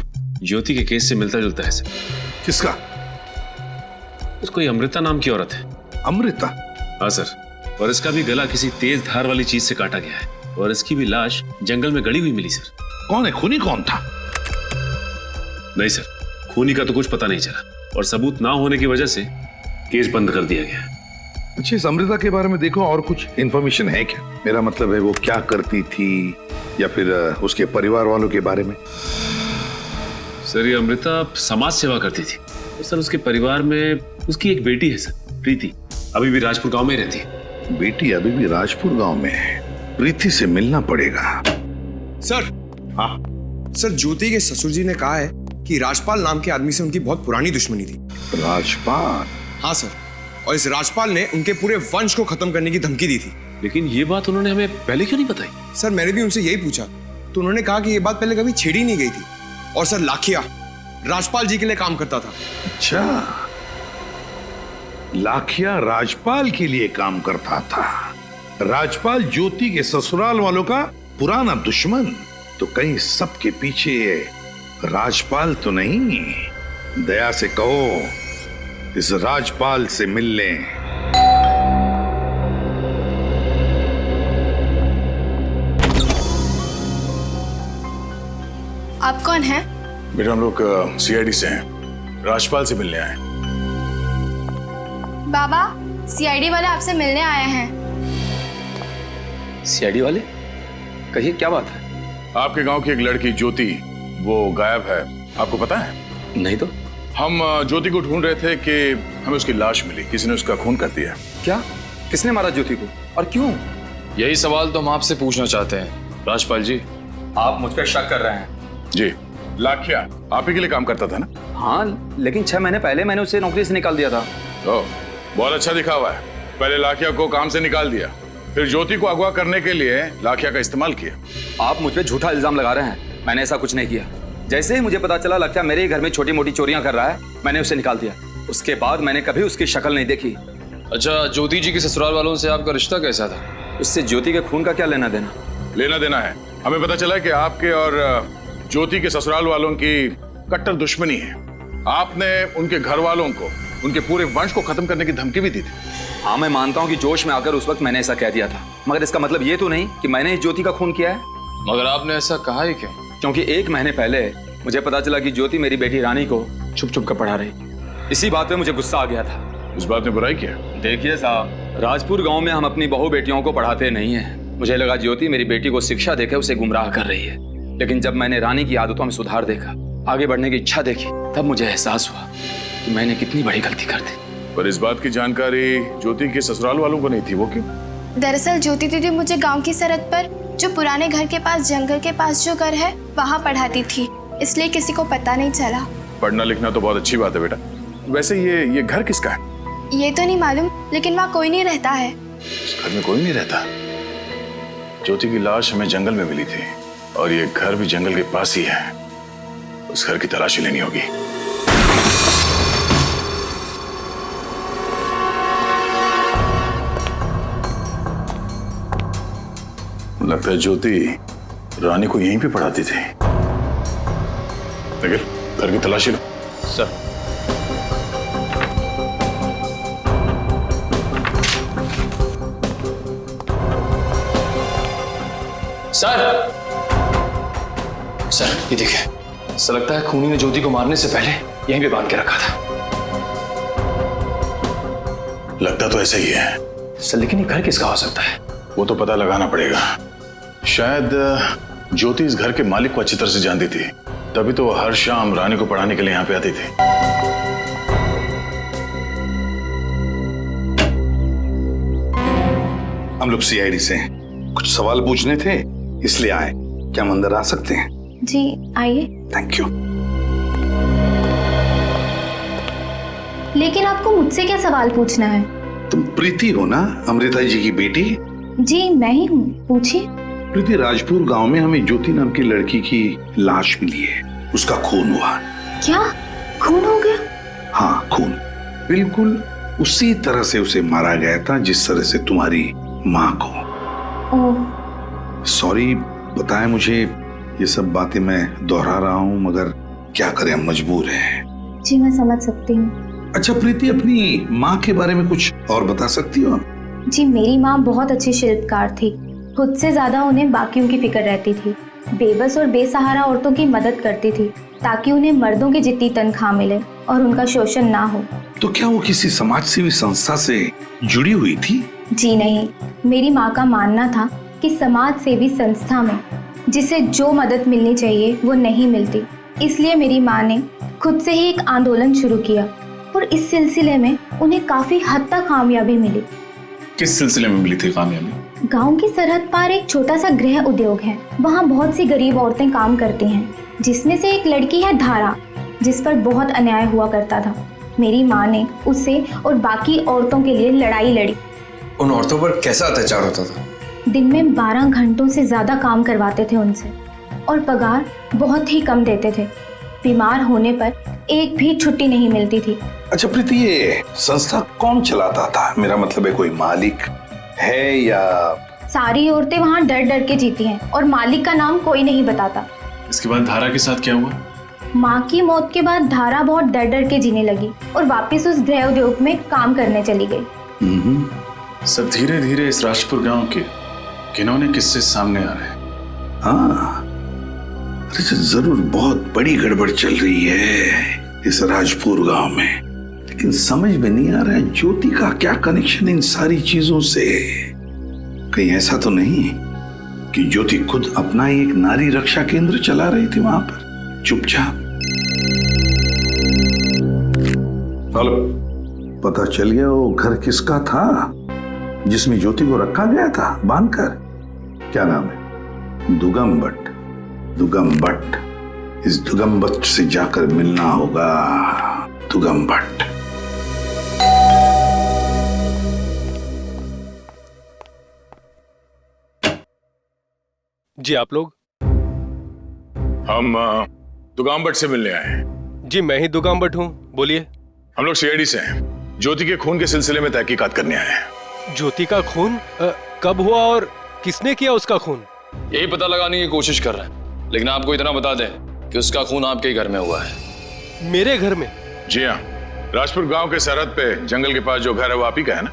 Speaker 3: ज्योति के केस से मिलता जुलता है सर।
Speaker 11: किसका?
Speaker 3: कोई अमृता नाम की औरत है।
Speaker 11: अमृता?
Speaker 3: हाँ सर, और इसका भी गला किसी तेज धार वाली चीज से काटा गया है और इसकी भी लाश जंगल में गड़ी हुई मिली सर।
Speaker 11: कौन है खूनी? कौन था?
Speaker 3: नहीं सर, खूनी का तो कुछ पता नहीं चला और सबूत ना होने की वजह से केस बंद कर दिया गया।
Speaker 11: अच्छा, इस अमृता के बारे में देखो और कुछ इंफॉर्मेशन है क्या? मेरा मतलब है वो क्या करती थी या फिर उसके परिवार वालों के बारे में।
Speaker 3: सर, ये अमृता समाज सेवा करती थी। तो सर, उसके परिवार में उसकी एक बेटी है सर, प्रीति, अभी भी राजपुर गांव में रहती है।
Speaker 11: बेटी अभी भी राजपुर गांव में है? प्रीति से मिलना पड़ेगा।
Speaker 12: सर, हाँ सर, ज्योति के ससुर जी ने कहा है कि राजपाल नाम के आदमी से उनकी बहुत पुरानी दुश्मनी थी।
Speaker 11: राजपाल?
Speaker 12: हाँ सर, और इस राजपाल ने उनके पूरे वंश को खत्म करने की धमकी दी थी।
Speaker 3: लेकिन ये बात उन्होंने हमें पहले क्यों नहीं बताई?
Speaker 12: सर, मैंने भी उनसे यही पूछा तो उन्होंने कहा कि ये बात पहले कभी छेड़ी नहीं गई थी। और सर, लाखिया राजपाल जी के लिए काम करता था।
Speaker 11: अच्छा, लाखिया राजपाल के लिए काम करता था। राजपाल ज्योति के ससुराल वालों का पुराना दुश्मन। तो कहीं सबके पीछे राजपाल तो नहीं? दया से कहो इस राजपाल से मिल लें।
Speaker 1: आप कौन हैं?
Speaker 8: बेटा, हम लोग सीआईडी से हैं, राजपाल से मिलने आए।
Speaker 1: बाबा, सीआईडी वाले आपसे मिलने आए हैं।
Speaker 7: सीआईडी वाले? कहिए, क्या बात है?
Speaker 8: आपके गांव की एक लड़की ज्योति, वो गायब है, आपको पता है?
Speaker 7: नहीं तो।
Speaker 8: हम ज्योति को ढूंढ रहे थे कि हमें उसकी लाश मिली, किसी ने उसका खून कर दिया।
Speaker 12: क्या? किसने मारा ज्योति को और क्यों?
Speaker 4: यही सवाल तो हम आपसे पूछना चाहते हैं राजपाल जी।
Speaker 12: आप मुझ पर शक कर रहे हैं?
Speaker 8: जी, लाखिया आप ही के लिए काम करता था ना?
Speaker 7: हाँ, लेकिन 6 महीने पहले मैंने उसे नौकरी से निकाल दिया था।
Speaker 8: ओह, बहुत अच्छा दिखा हुआ है। पहले लाखिया को काम से निकाल दिया, फिर ज्योति को अगवा करने के लिए लाखिया का इस्तेमाल किया।
Speaker 7: आप मुझ पे झूठा इल्जाम लगा रहे हैं। मैंने ऐसा कुछ नहीं किया। जैसे ही मुझे पता चला लाखिया मेरे ही घर में छोटी मोटी चोरियां कर रहा है, मैंने उसे निकाल दिया। उसके बाद मैंने कभी उसकी शक्ल नहीं देखी।
Speaker 4: अच्छा, ज्योति जी के ससुराल वालों से आपका रिश्ता कैसा था?
Speaker 7: उससे ज्योति के खून का क्या लेना देना?
Speaker 8: लेना देना है। हमें पता चला कि आपके और ज्योति के ससुराल वालों की कट्टर दुश्मनी है। आपने उनके घर वालों को, उनके पूरे वंश को खत्म करने की धमकी भी दी थी।
Speaker 7: हाँ, मैं मानता हूँ कि जोश में आकर उस वक्त मैंने ऐसा कह दिया था, मगर इसका मतलब ये तो नहीं कि मैंने इस ज्योति का खून किया है।
Speaker 4: मगर आपने ऐसा कहा ही क्यों?
Speaker 7: क्योंकि 1 महीने पहले मुझे पता चला कि ज्योति मेरी बेटी रानी को छुप छुप कर पढ़ा रही। इसी बात पे मुझे गुस्सा आ गया था।
Speaker 8: इस बात में बुराई क्या?
Speaker 7: देखिए साहब, राजपुर गांव में हम अपनी बहू बेटियों को पढ़ाते नहीं हैं। मुझे लगा ज्योति मेरी बेटी को शिक्षा देकर उसे गुमराह कर रही है, लेकिन जब मैंने रानी की आदतों में सुधार देखा, आगे बढ़ने की इच्छा देखी, तब मुझे एहसास हुआ कि मैंने कितनी बड़ी गलती कर दी।
Speaker 8: पर इस बात की जानकारी ज्योति के ससुराल वालों को नहीं थी। वो क्यों?
Speaker 1: दरअसल ज्योति दीदी मुझे गांव की सरहद पर जो पुराने घर के पास, जंगल के पास जो घर है, वहाँ पढ़ाती थी, इसलिए किसी को पता नहीं चला।
Speaker 8: पढ़ना लिखना तो बहुत अच्छी बात है बेटा। वैसे ये घर किसका है?
Speaker 1: ये तो नहीं मालूम, लेकिन वहाँ कोई नहीं रहता है।
Speaker 8: इस घर में कोई नहीं रहता? ज्योति की लाश हमें जंगल में मिली थी और ये घर भी जंगल के पास ही है। उस घर की तलाशी लेनी होगी। लगता है ज्योति रानी को यहीं पे पढ़ाती थी। लेकिन घर की तलाशी लो।
Speaker 4: सर, सर, ये देखिए, ऐसा लगता है खूनी ने ज्योति को मारने से पहले यहीं पे बांध के रखा था।
Speaker 8: लगता तो ऐसा ही है
Speaker 4: सर, लेकिन ये घर किसका हो सकता है?
Speaker 8: वो तो पता लगाना पड़ेगा। शायद ज्योति इस घर के मालिक को अच्छी तरह से जानती थी, तभी तो वो हर शाम रानी को पढ़ाने के लिए यहाँ पे आती थी।
Speaker 11: हम लोग सीआईडी से हैं, कुछ सवाल पूछने थे इसलिए आए। क्या हम अंदर आ सकते हैं?
Speaker 2: जी आइए।
Speaker 11: Thank you.
Speaker 2: लेकिन आपको मुझसे क्या सवाल पूछना है?
Speaker 11: तुम प्रीति हो ना, अमृता जी की बेटी?
Speaker 2: जी मैं ही हूँ, पूछिए।
Speaker 11: प्रीति, राजपुर गांव में हमें ज्योति नाम की लड़की की लाश मिली है। उसका खून हुआ।
Speaker 2: क्या खून हो गया?
Speaker 11: हाँ, खून बिल्कुल उसी तरह से उसे मारा गया था जिस तरह से तुम्हारी माँ को। सॉरी, बताएं मुझे, ये सब बातें मैं दोहरा रहा हूँ, मगर क्या करें, हम मजबूर हैं।
Speaker 2: जी मैं समझ सकती हूँ।
Speaker 11: अच्छा प्रीति, अपनी माँ के बारे में कुछ और बता सकती हो?
Speaker 2: जी मेरी माँ बहुत अच्छी शिल्पकार थी। खुद से ज्यादा उन्हें बाकियों की फिक्र रहती थी। बेबस और बेसहारा औरतों की मदद करती थी ताकि उन्हें मर्दों की जितनी तनख्वाह मिले और उनका शोषण ना हो।
Speaker 11: तो क्या वो किसी समाज सेवी संस्था से जुड़ी हुई थी?
Speaker 2: जी नहीं, मेरी माँ का मानना था कि समाज सेवी संस्था में जिसे जो मदद मिलनी चाहिए वो नहीं मिलती, इसलिए मेरी माँ ने खुद से ही एक आंदोलन शुरू किया और इस सिलसिले में उन्हें काफी हद तक कामयाबी मिली।
Speaker 8: किस सिलसिले में मिली थी कामयाबी?
Speaker 2: गांव की सरहद पार एक छोटा सा गृह उद्योग है, वहाँ बहुत सी गरीब औरतें काम करती हैं, जिसमें से एक लड़की है धारा, जिस पर बहुत अन्याय हुआ करता था। मेरी माँ ने उससे और बाकी औरतों के लिए लड़ाई लड़ी।
Speaker 12: उन औरतों पर कैसा अत्याचार होता था?
Speaker 2: दिन में 12 घंटों से ज्यादा काम करवाते थे उनसे और पगार बहुत ही कम देते थे। बीमार होने पर एक भी छुट्टी नहीं मिलती थी।
Speaker 11: अच्छा प्रीति, ये संस्था कौन चलाता था? मेरा मतलब है कोई मालिक है या?
Speaker 2: सारी औरतें वहाँ डर डर के जीती हैं और मालिक का नाम कोई नहीं बताता।
Speaker 22: इसके बाद धारा के साथ क्या हुआ?
Speaker 2: माँ की मौत के बाद धारा बहुत डर डर के जीने लगी और वापस उस गृह उद्योग में काम करने चली गई।
Speaker 22: सब धीरे धीरे इस राजपुर गांव के किन्होंने किस्से सामने आ रहे हैं।
Speaker 11: हाँ, अरे जरूर बहुत बड़ी गड़बड़ चल रही है इस राजपुर गांव में, लेकिन समझ में नहीं आ रहा है ज्योति का क्या कनेक्शन इन सारी चीजों से। कहीं ऐसा तो नहीं कि ज्योति खुद अपना ही एक नारी रक्षा केंद्र चला रही थी वहां पर चुपचाप? हेलो, पता चल गया वो घर किसका था जिसमें ज्योति को रखा गया था बांधकर? क्या नाम है? दुगम भट्ट। दुगम भट्ट
Speaker 10: इस दुगम भट्ट से जाकर मिलना होगा। दुगम भट्ट।
Speaker 17: जी आप लोग?
Speaker 8: हम दुगाम भट्ट से मिलने आए हैं।
Speaker 17: जी मैं ही दुगाम भट्ट हूँ, बोलिए।
Speaker 8: हम लोग सीआईडी से हैं। ज्योति के खून के सिलसिले में तहकीकात करने आए हैं।
Speaker 17: ज्योति का खून कब हुआ और किसने किया उसका खून?
Speaker 4: यही पता लगाने की कोशिश कर रहे हैं, लेकिन आपको इतना बता दें कि उसका खून आपके ही घर में हुआ है।
Speaker 17: मेरे घर में?
Speaker 8: जी हाँ, राजपुर गांव के सरहद पे जंगल के पास जो घर है वो आप ही का है ना?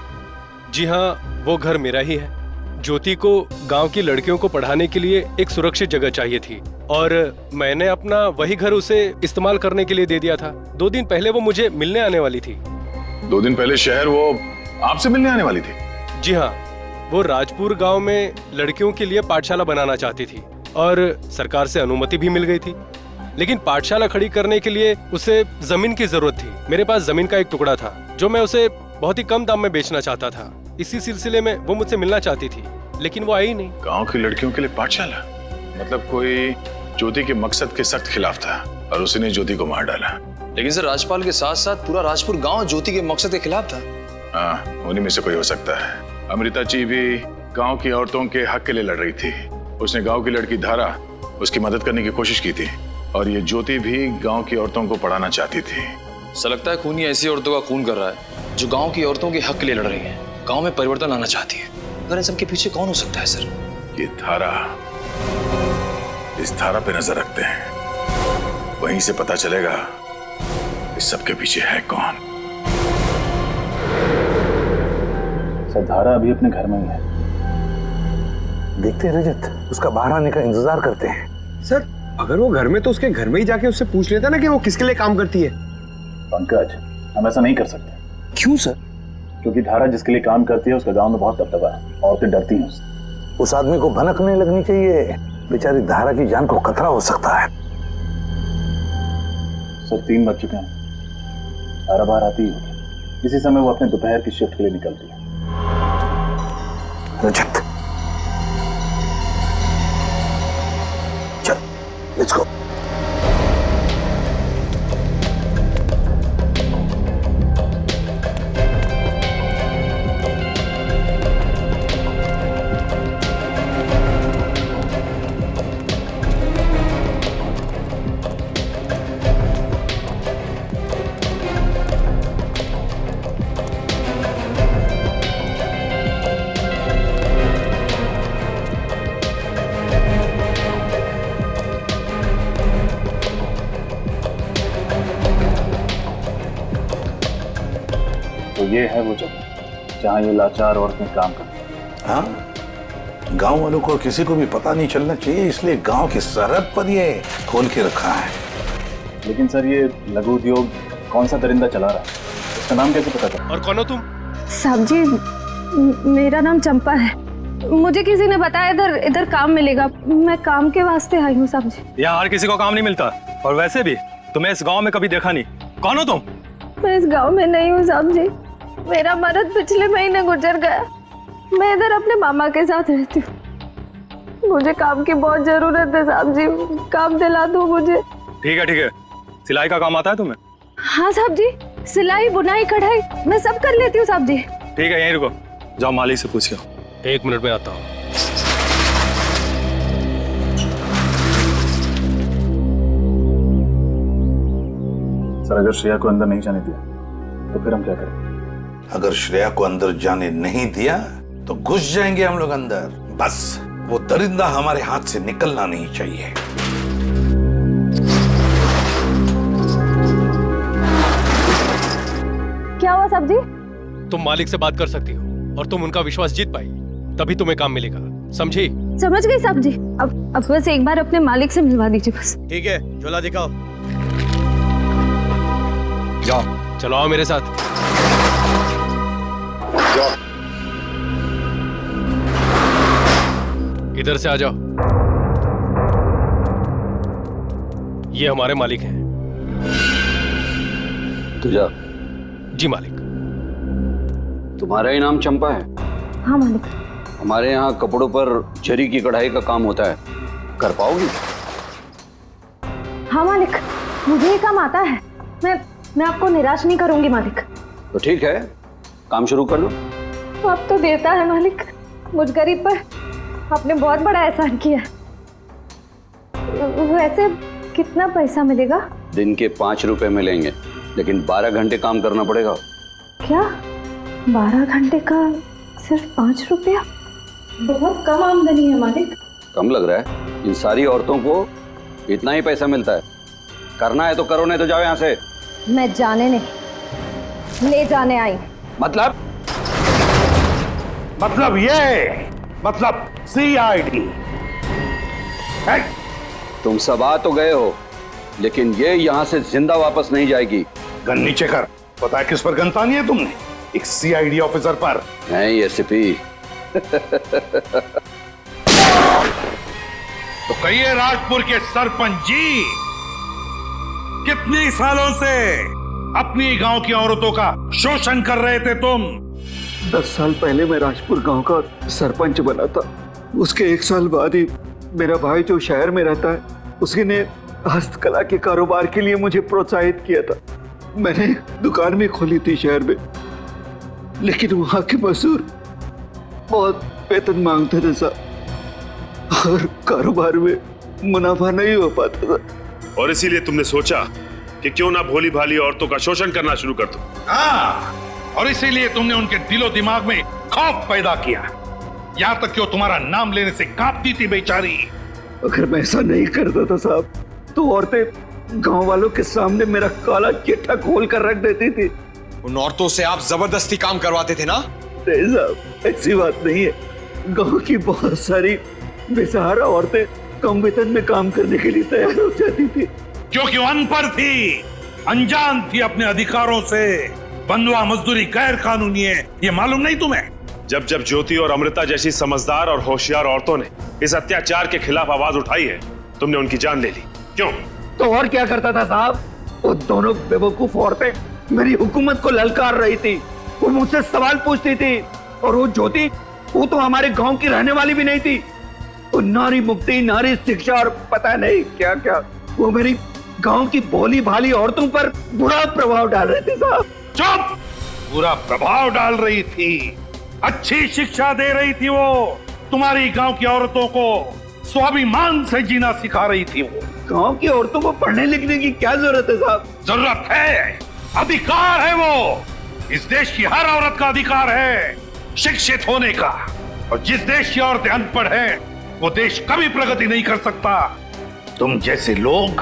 Speaker 17: जी हाँ, वो घर मेरा ही है। ज्योति को गांव की लड़कियों को पढ़ाने के लिए एक सुरक्षित जगह चाहिए थी और मैंने अपना वही घर उसे इस्तेमाल करने के लिए दे दिया था। 2 दिन पहले वो मुझे मिलने आने वाली थी।
Speaker 8: 2 दिन पहले शहर वो आपसे मिलने आने वाली थी?
Speaker 17: जी हाँ, वो राजपुर गांव में लड़कियों के लिए पाठशाला बनाना चाहती थी और सरकार से अनुमति भी मिल गई थी, लेकिन पाठशाला खड़ी करने के लिए उसे जमीन की जरूरत थी। मेरे पास जमीन का एक टुकड़ा था जो मैं उसे बहुत ही कम दाम में बेचना चाहता था। इसी सिलसिले में वो मुझसे मिलना चाहती थी, लेकिन वो आई नहीं।
Speaker 8: गांव की लड़कियों के लिए पाठशाला? मतलब कोई ज्योति के मकसद के सख्त खिलाफ था और उसने ज्योति को मार डाला।
Speaker 4: लेकिन सर, राजपाल के साथ साथ पूरा राजपुर गांव ज्योति के मकसद के खिलाफ था।
Speaker 8: हाँ, उन्हीं में से कोई हो सकता है। अमृता जी भी गांव की औरतों के हक के लिए लड़ रही थी। उसने गांव की लड़की धारा उसकी मदद करने की कोशिश की थी और ये ज्योति भी गांव की औरतों को पढ़ाना चाहती थी।
Speaker 4: ऐसा लगता है खूनी ऐसी औरतों का खून कर रहा है जो गांव की औरतों के हक के लिए लड़ रही हैं, गांव में परिवर्तन लाना चाहती है। अगर इन सबके पीछे कौन हो सकता है सर?
Speaker 8: ये धारा, इस धारा पे नजर रखते हैं, वहीं से पता चलेगा इस सबके पीछे है कौन।
Speaker 19: सर, धारा अभी अपने घर में ही है।
Speaker 9: देखते हैं रजत, उसका बाहर आने का इंतजार करते हैं।
Speaker 12: सर, अगर वो घर में तो उसके घर में ही जाके उससे पूछ लेता ना कि वो किसके लिए काम करती है।
Speaker 19: पंकज, हम ऐसा नहीं कर सकते।
Speaker 12: क्यों सर?
Speaker 19: क्योंकि धारा जिसके लिए काम करती है उसका गांव में बहुत दबदबा है, औरतें डरती हैं उससे।
Speaker 9: उस आदमी को भनक नहीं लगनी चाहिए, बेचारी धारा की जान को खतरा हो सकता है।
Speaker 19: सर, 3 बज चुके हैं, धारा बाहर आती ही होगी। इसी समय वो अपने दोपहर की शिफ्ट के लिए निकलती है।
Speaker 9: रजत, चल, लेट्स गो।
Speaker 19: तो ये है वो जगह जहाँ ये लाचार औरतें काम करती हैं।
Speaker 10: हाँ, गांव वालों को किसी को भी पता नहीं चलना चाहिए, इसलिए गांव की सरहद पर ये खोल के रखा है।
Speaker 19: लेकिन सर, ये लघु उद्योग कौन सा दरिंदा चला रहा है, इसका नाम कैसे पता चला?
Speaker 17: और कौन हो तुम?
Speaker 2: साहब जी, मेरा नाम चंपा है। मुझे किसी ने बताया इधर काम मिलेगा। मैं काम के वास्ते आई हूँ साहब जी।
Speaker 15: यहाँ हर किसी को काम नहीं मिलता, और वैसे भी तुम्हें इस गांव में कभी देखा नहीं। कौन हो तुम?
Speaker 2: मैं इस गांव में नहीं हूँ साहब जी। मेरा मर्द पिछले महीने गुजर गया। मैं इधर अपने मामा के साथ रहती हूँ। मुझे काम की बहुत जरूरत है साहब जी, काम दिला दो मुझे।
Speaker 15: ठीक है, सिलाई का काम आता है तुम्हें?
Speaker 2: हाँ साहब जी, सिलाई बुनाई कढ़ाई मैं सब कर लेती हूँ साहब जी।
Speaker 15: ठीक है, यहीं रुको, जाओ मालिक से पूछ लो।
Speaker 17: 1 मिनट में आता हूँ।
Speaker 19: सर, अगर श्रेया को अंदर नहीं जाने दिया तो फिर हम क्या करें?
Speaker 10: अगर श्रेया को अंदर जाने नहीं दिया तो घुस जाएंगे हम लोग अंदर। बस वो दरिंदा हमारे हाथ से निकलना नहीं चाहिए।
Speaker 2: क्या हुआ साहब जी?
Speaker 17: तुम मालिक से बात कर सकती हो और तुम उनका विश्वास जीत पाई, तभी तुम्हें काम मिलेगा, समझी?
Speaker 2: समझ गई साहब जी। अब बस एक बार अपने मालिक से मिलवा दीजिए बस।
Speaker 17: ठीक है, झोला दिखाओ। जाओ, चलो आओ मेरे साथ।
Speaker 8: जाओ।
Speaker 17: इधर से आ जाओ। ये हमारे मालिक हैं।
Speaker 13: तुझा?
Speaker 17: जी मालिक।
Speaker 13: तुम्हारा ही नाम चंपा है?
Speaker 2: हाँ मालिक।
Speaker 13: हमारे यहाँ कपड़ों पर जरी की कढ़ाई का काम होता है, कर पाओगी?
Speaker 2: हाँ मालिक, मुझे ये काम आता है। मैं आपको निराश नहीं करूंगी मालिक।
Speaker 13: तो ठीक है, काम शुरू कर लो।
Speaker 2: अब तो देता है मालिक, मुझ गरीब पर आपने बहुत बड़ा एहसान किया। वैसे कितना पैसा मिलेगा?
Speaker 13: दिन के 5 रुपए मिलेंगे, लेकिन 12 घंटे काम करना पड़ेगा।
Speaker 2: क्या 12 घंटे का सिर्फ 5 रुपया? बहुत कम आमदनी है मालिक।
Speaker 13: कम लग रहा है? इन सारी औरतों को इतना ही पैसा मिलता है। करना है तो करो, नहीं तो जाओ यहाँ से।
Speaker 2: मैं जाने नहीं, ले जाने आई।
Speaker 13: मतलब
Speaker 10: CID।
Speaker 13: तुम सब आ तो गए हो, लेकिन ये यहाँ से जिंदा वापस नहीं जाएगी।
Speaker 10: गन नीचे कर। पता है किस पर गन तानी है तुमने? एक CID ऑफिसर पर।
Speaker 13: नहीं एसपी।
Speaker 11: तो कहिए राजपुर के सरपंच जी, कितने सालों से अपनी गांव की औरतों का शोषण कर रहे थे तुम?
Speaker 6: 10 साल पहले मैं राजपुर गांव का सरपंच बना था। उसके 1 साल बाद ही मेरा भाई जो शहर में रहता है, उसने हस्तकला के कारोबार के लिए मुझे प्रोत्साहित किया था। मैंने दुकान भी खोली थी शहर में, लेकिन वहां के मजदूर बहुत वेतन मांगते थे साहब, और कारोबार में मुनाफा नहीं हो पाता था।
Speaker 3: और इसीलिए तुमने सोचा कि क्यों ना भोली भाली औरतों का शोषण करना शुरू कर दो।
Speaker 11: हाँ, और इसीलिए तुमने उनके दिलो दिमाग में खौफ पैदा किया, यहाँ तक कि वो तुम्हारा नाम लेने से कांपती थी बेचारी।
Speaker 6: अगर मैं ऐसा नहीं करता था साहब, तो औरतें गांव वालों के सामने मेरा काला चिट्ठा खोल कर रख देती थी।
Speaker 12: उन औरतों से आप जबरदस्ती काम करवाते थे ना?
Speaker 6: नहीं साहब, ऐसी बात नहीं है। गांव की बहुत सारी बेसहारा औरतें कम वेतन में काम करने के लिए तैयार हो जाती थी,
Speaker 11: क्योंकि वो अनपढ़ थी, अनजान थी अपने अधिकारों से। बंधुआ मजदूरी गैर कानूनी है, ये मालूम नहीं तुम्हें?
Speaker 3: जब जब ज्योति और अमृता जैसी समझदार और होशियार औरतों ने इस अत्याचार के खिलाफ आवाज उठाई है, तुमने उनकी जान ले ली। क्यों?
Speaker 6: तो और क्या करता था साहब? वो दोनों बेवकूफ औरतें मेरी हुकूमत को ललकार रही थी, वो मुझसे सवाल पूछती थी। और वो ज्योति, वो तो हमारे गांव की रहने वाली भी नहीं थी। वो नारी मुक्ति, नारी शिक्षा और पता नहीं क्या क्या, वो मेरी गांव की भोली भाली औरतों पर बुरा प्रभाव डाल रहे थे साहब।
Speaker 11: चुप! बुरा प्रभाव डाल रही थी, अच्छी शिक्षा दे रही थी। वो तुम्हारी गांव की औरतों को स्वाभिमान से जीना सिखा रही थी। वो
Speaker 6: गांव की औरतों को पढ़ने लिखने की क्या जरूरत है साहब?
Speaker 11: जरूरत है, अधिकार है वो। इस देश की हर औरत का अधिकार है शिक्षित होने का। और जिस देश की औरतें अनपढ़ हैं, वो देश कभी प्रगति नहीं कर सकता। तुम जैसे लोग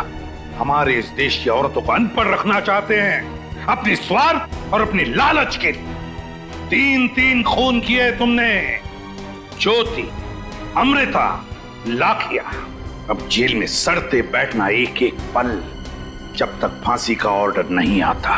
Speaker 11: हमारे इस देश की औरतों को अनपढ़ रखना चाहते हैं, अपनी स्वार्थ और अपनी लालच के लिए। 3 खून किए तुमने, ज्योति, अमृता, लाखिया। अब जेल में सड़ते बैठना एक एक पल, जब तक फांसी का ऑर्डर नहीं आता।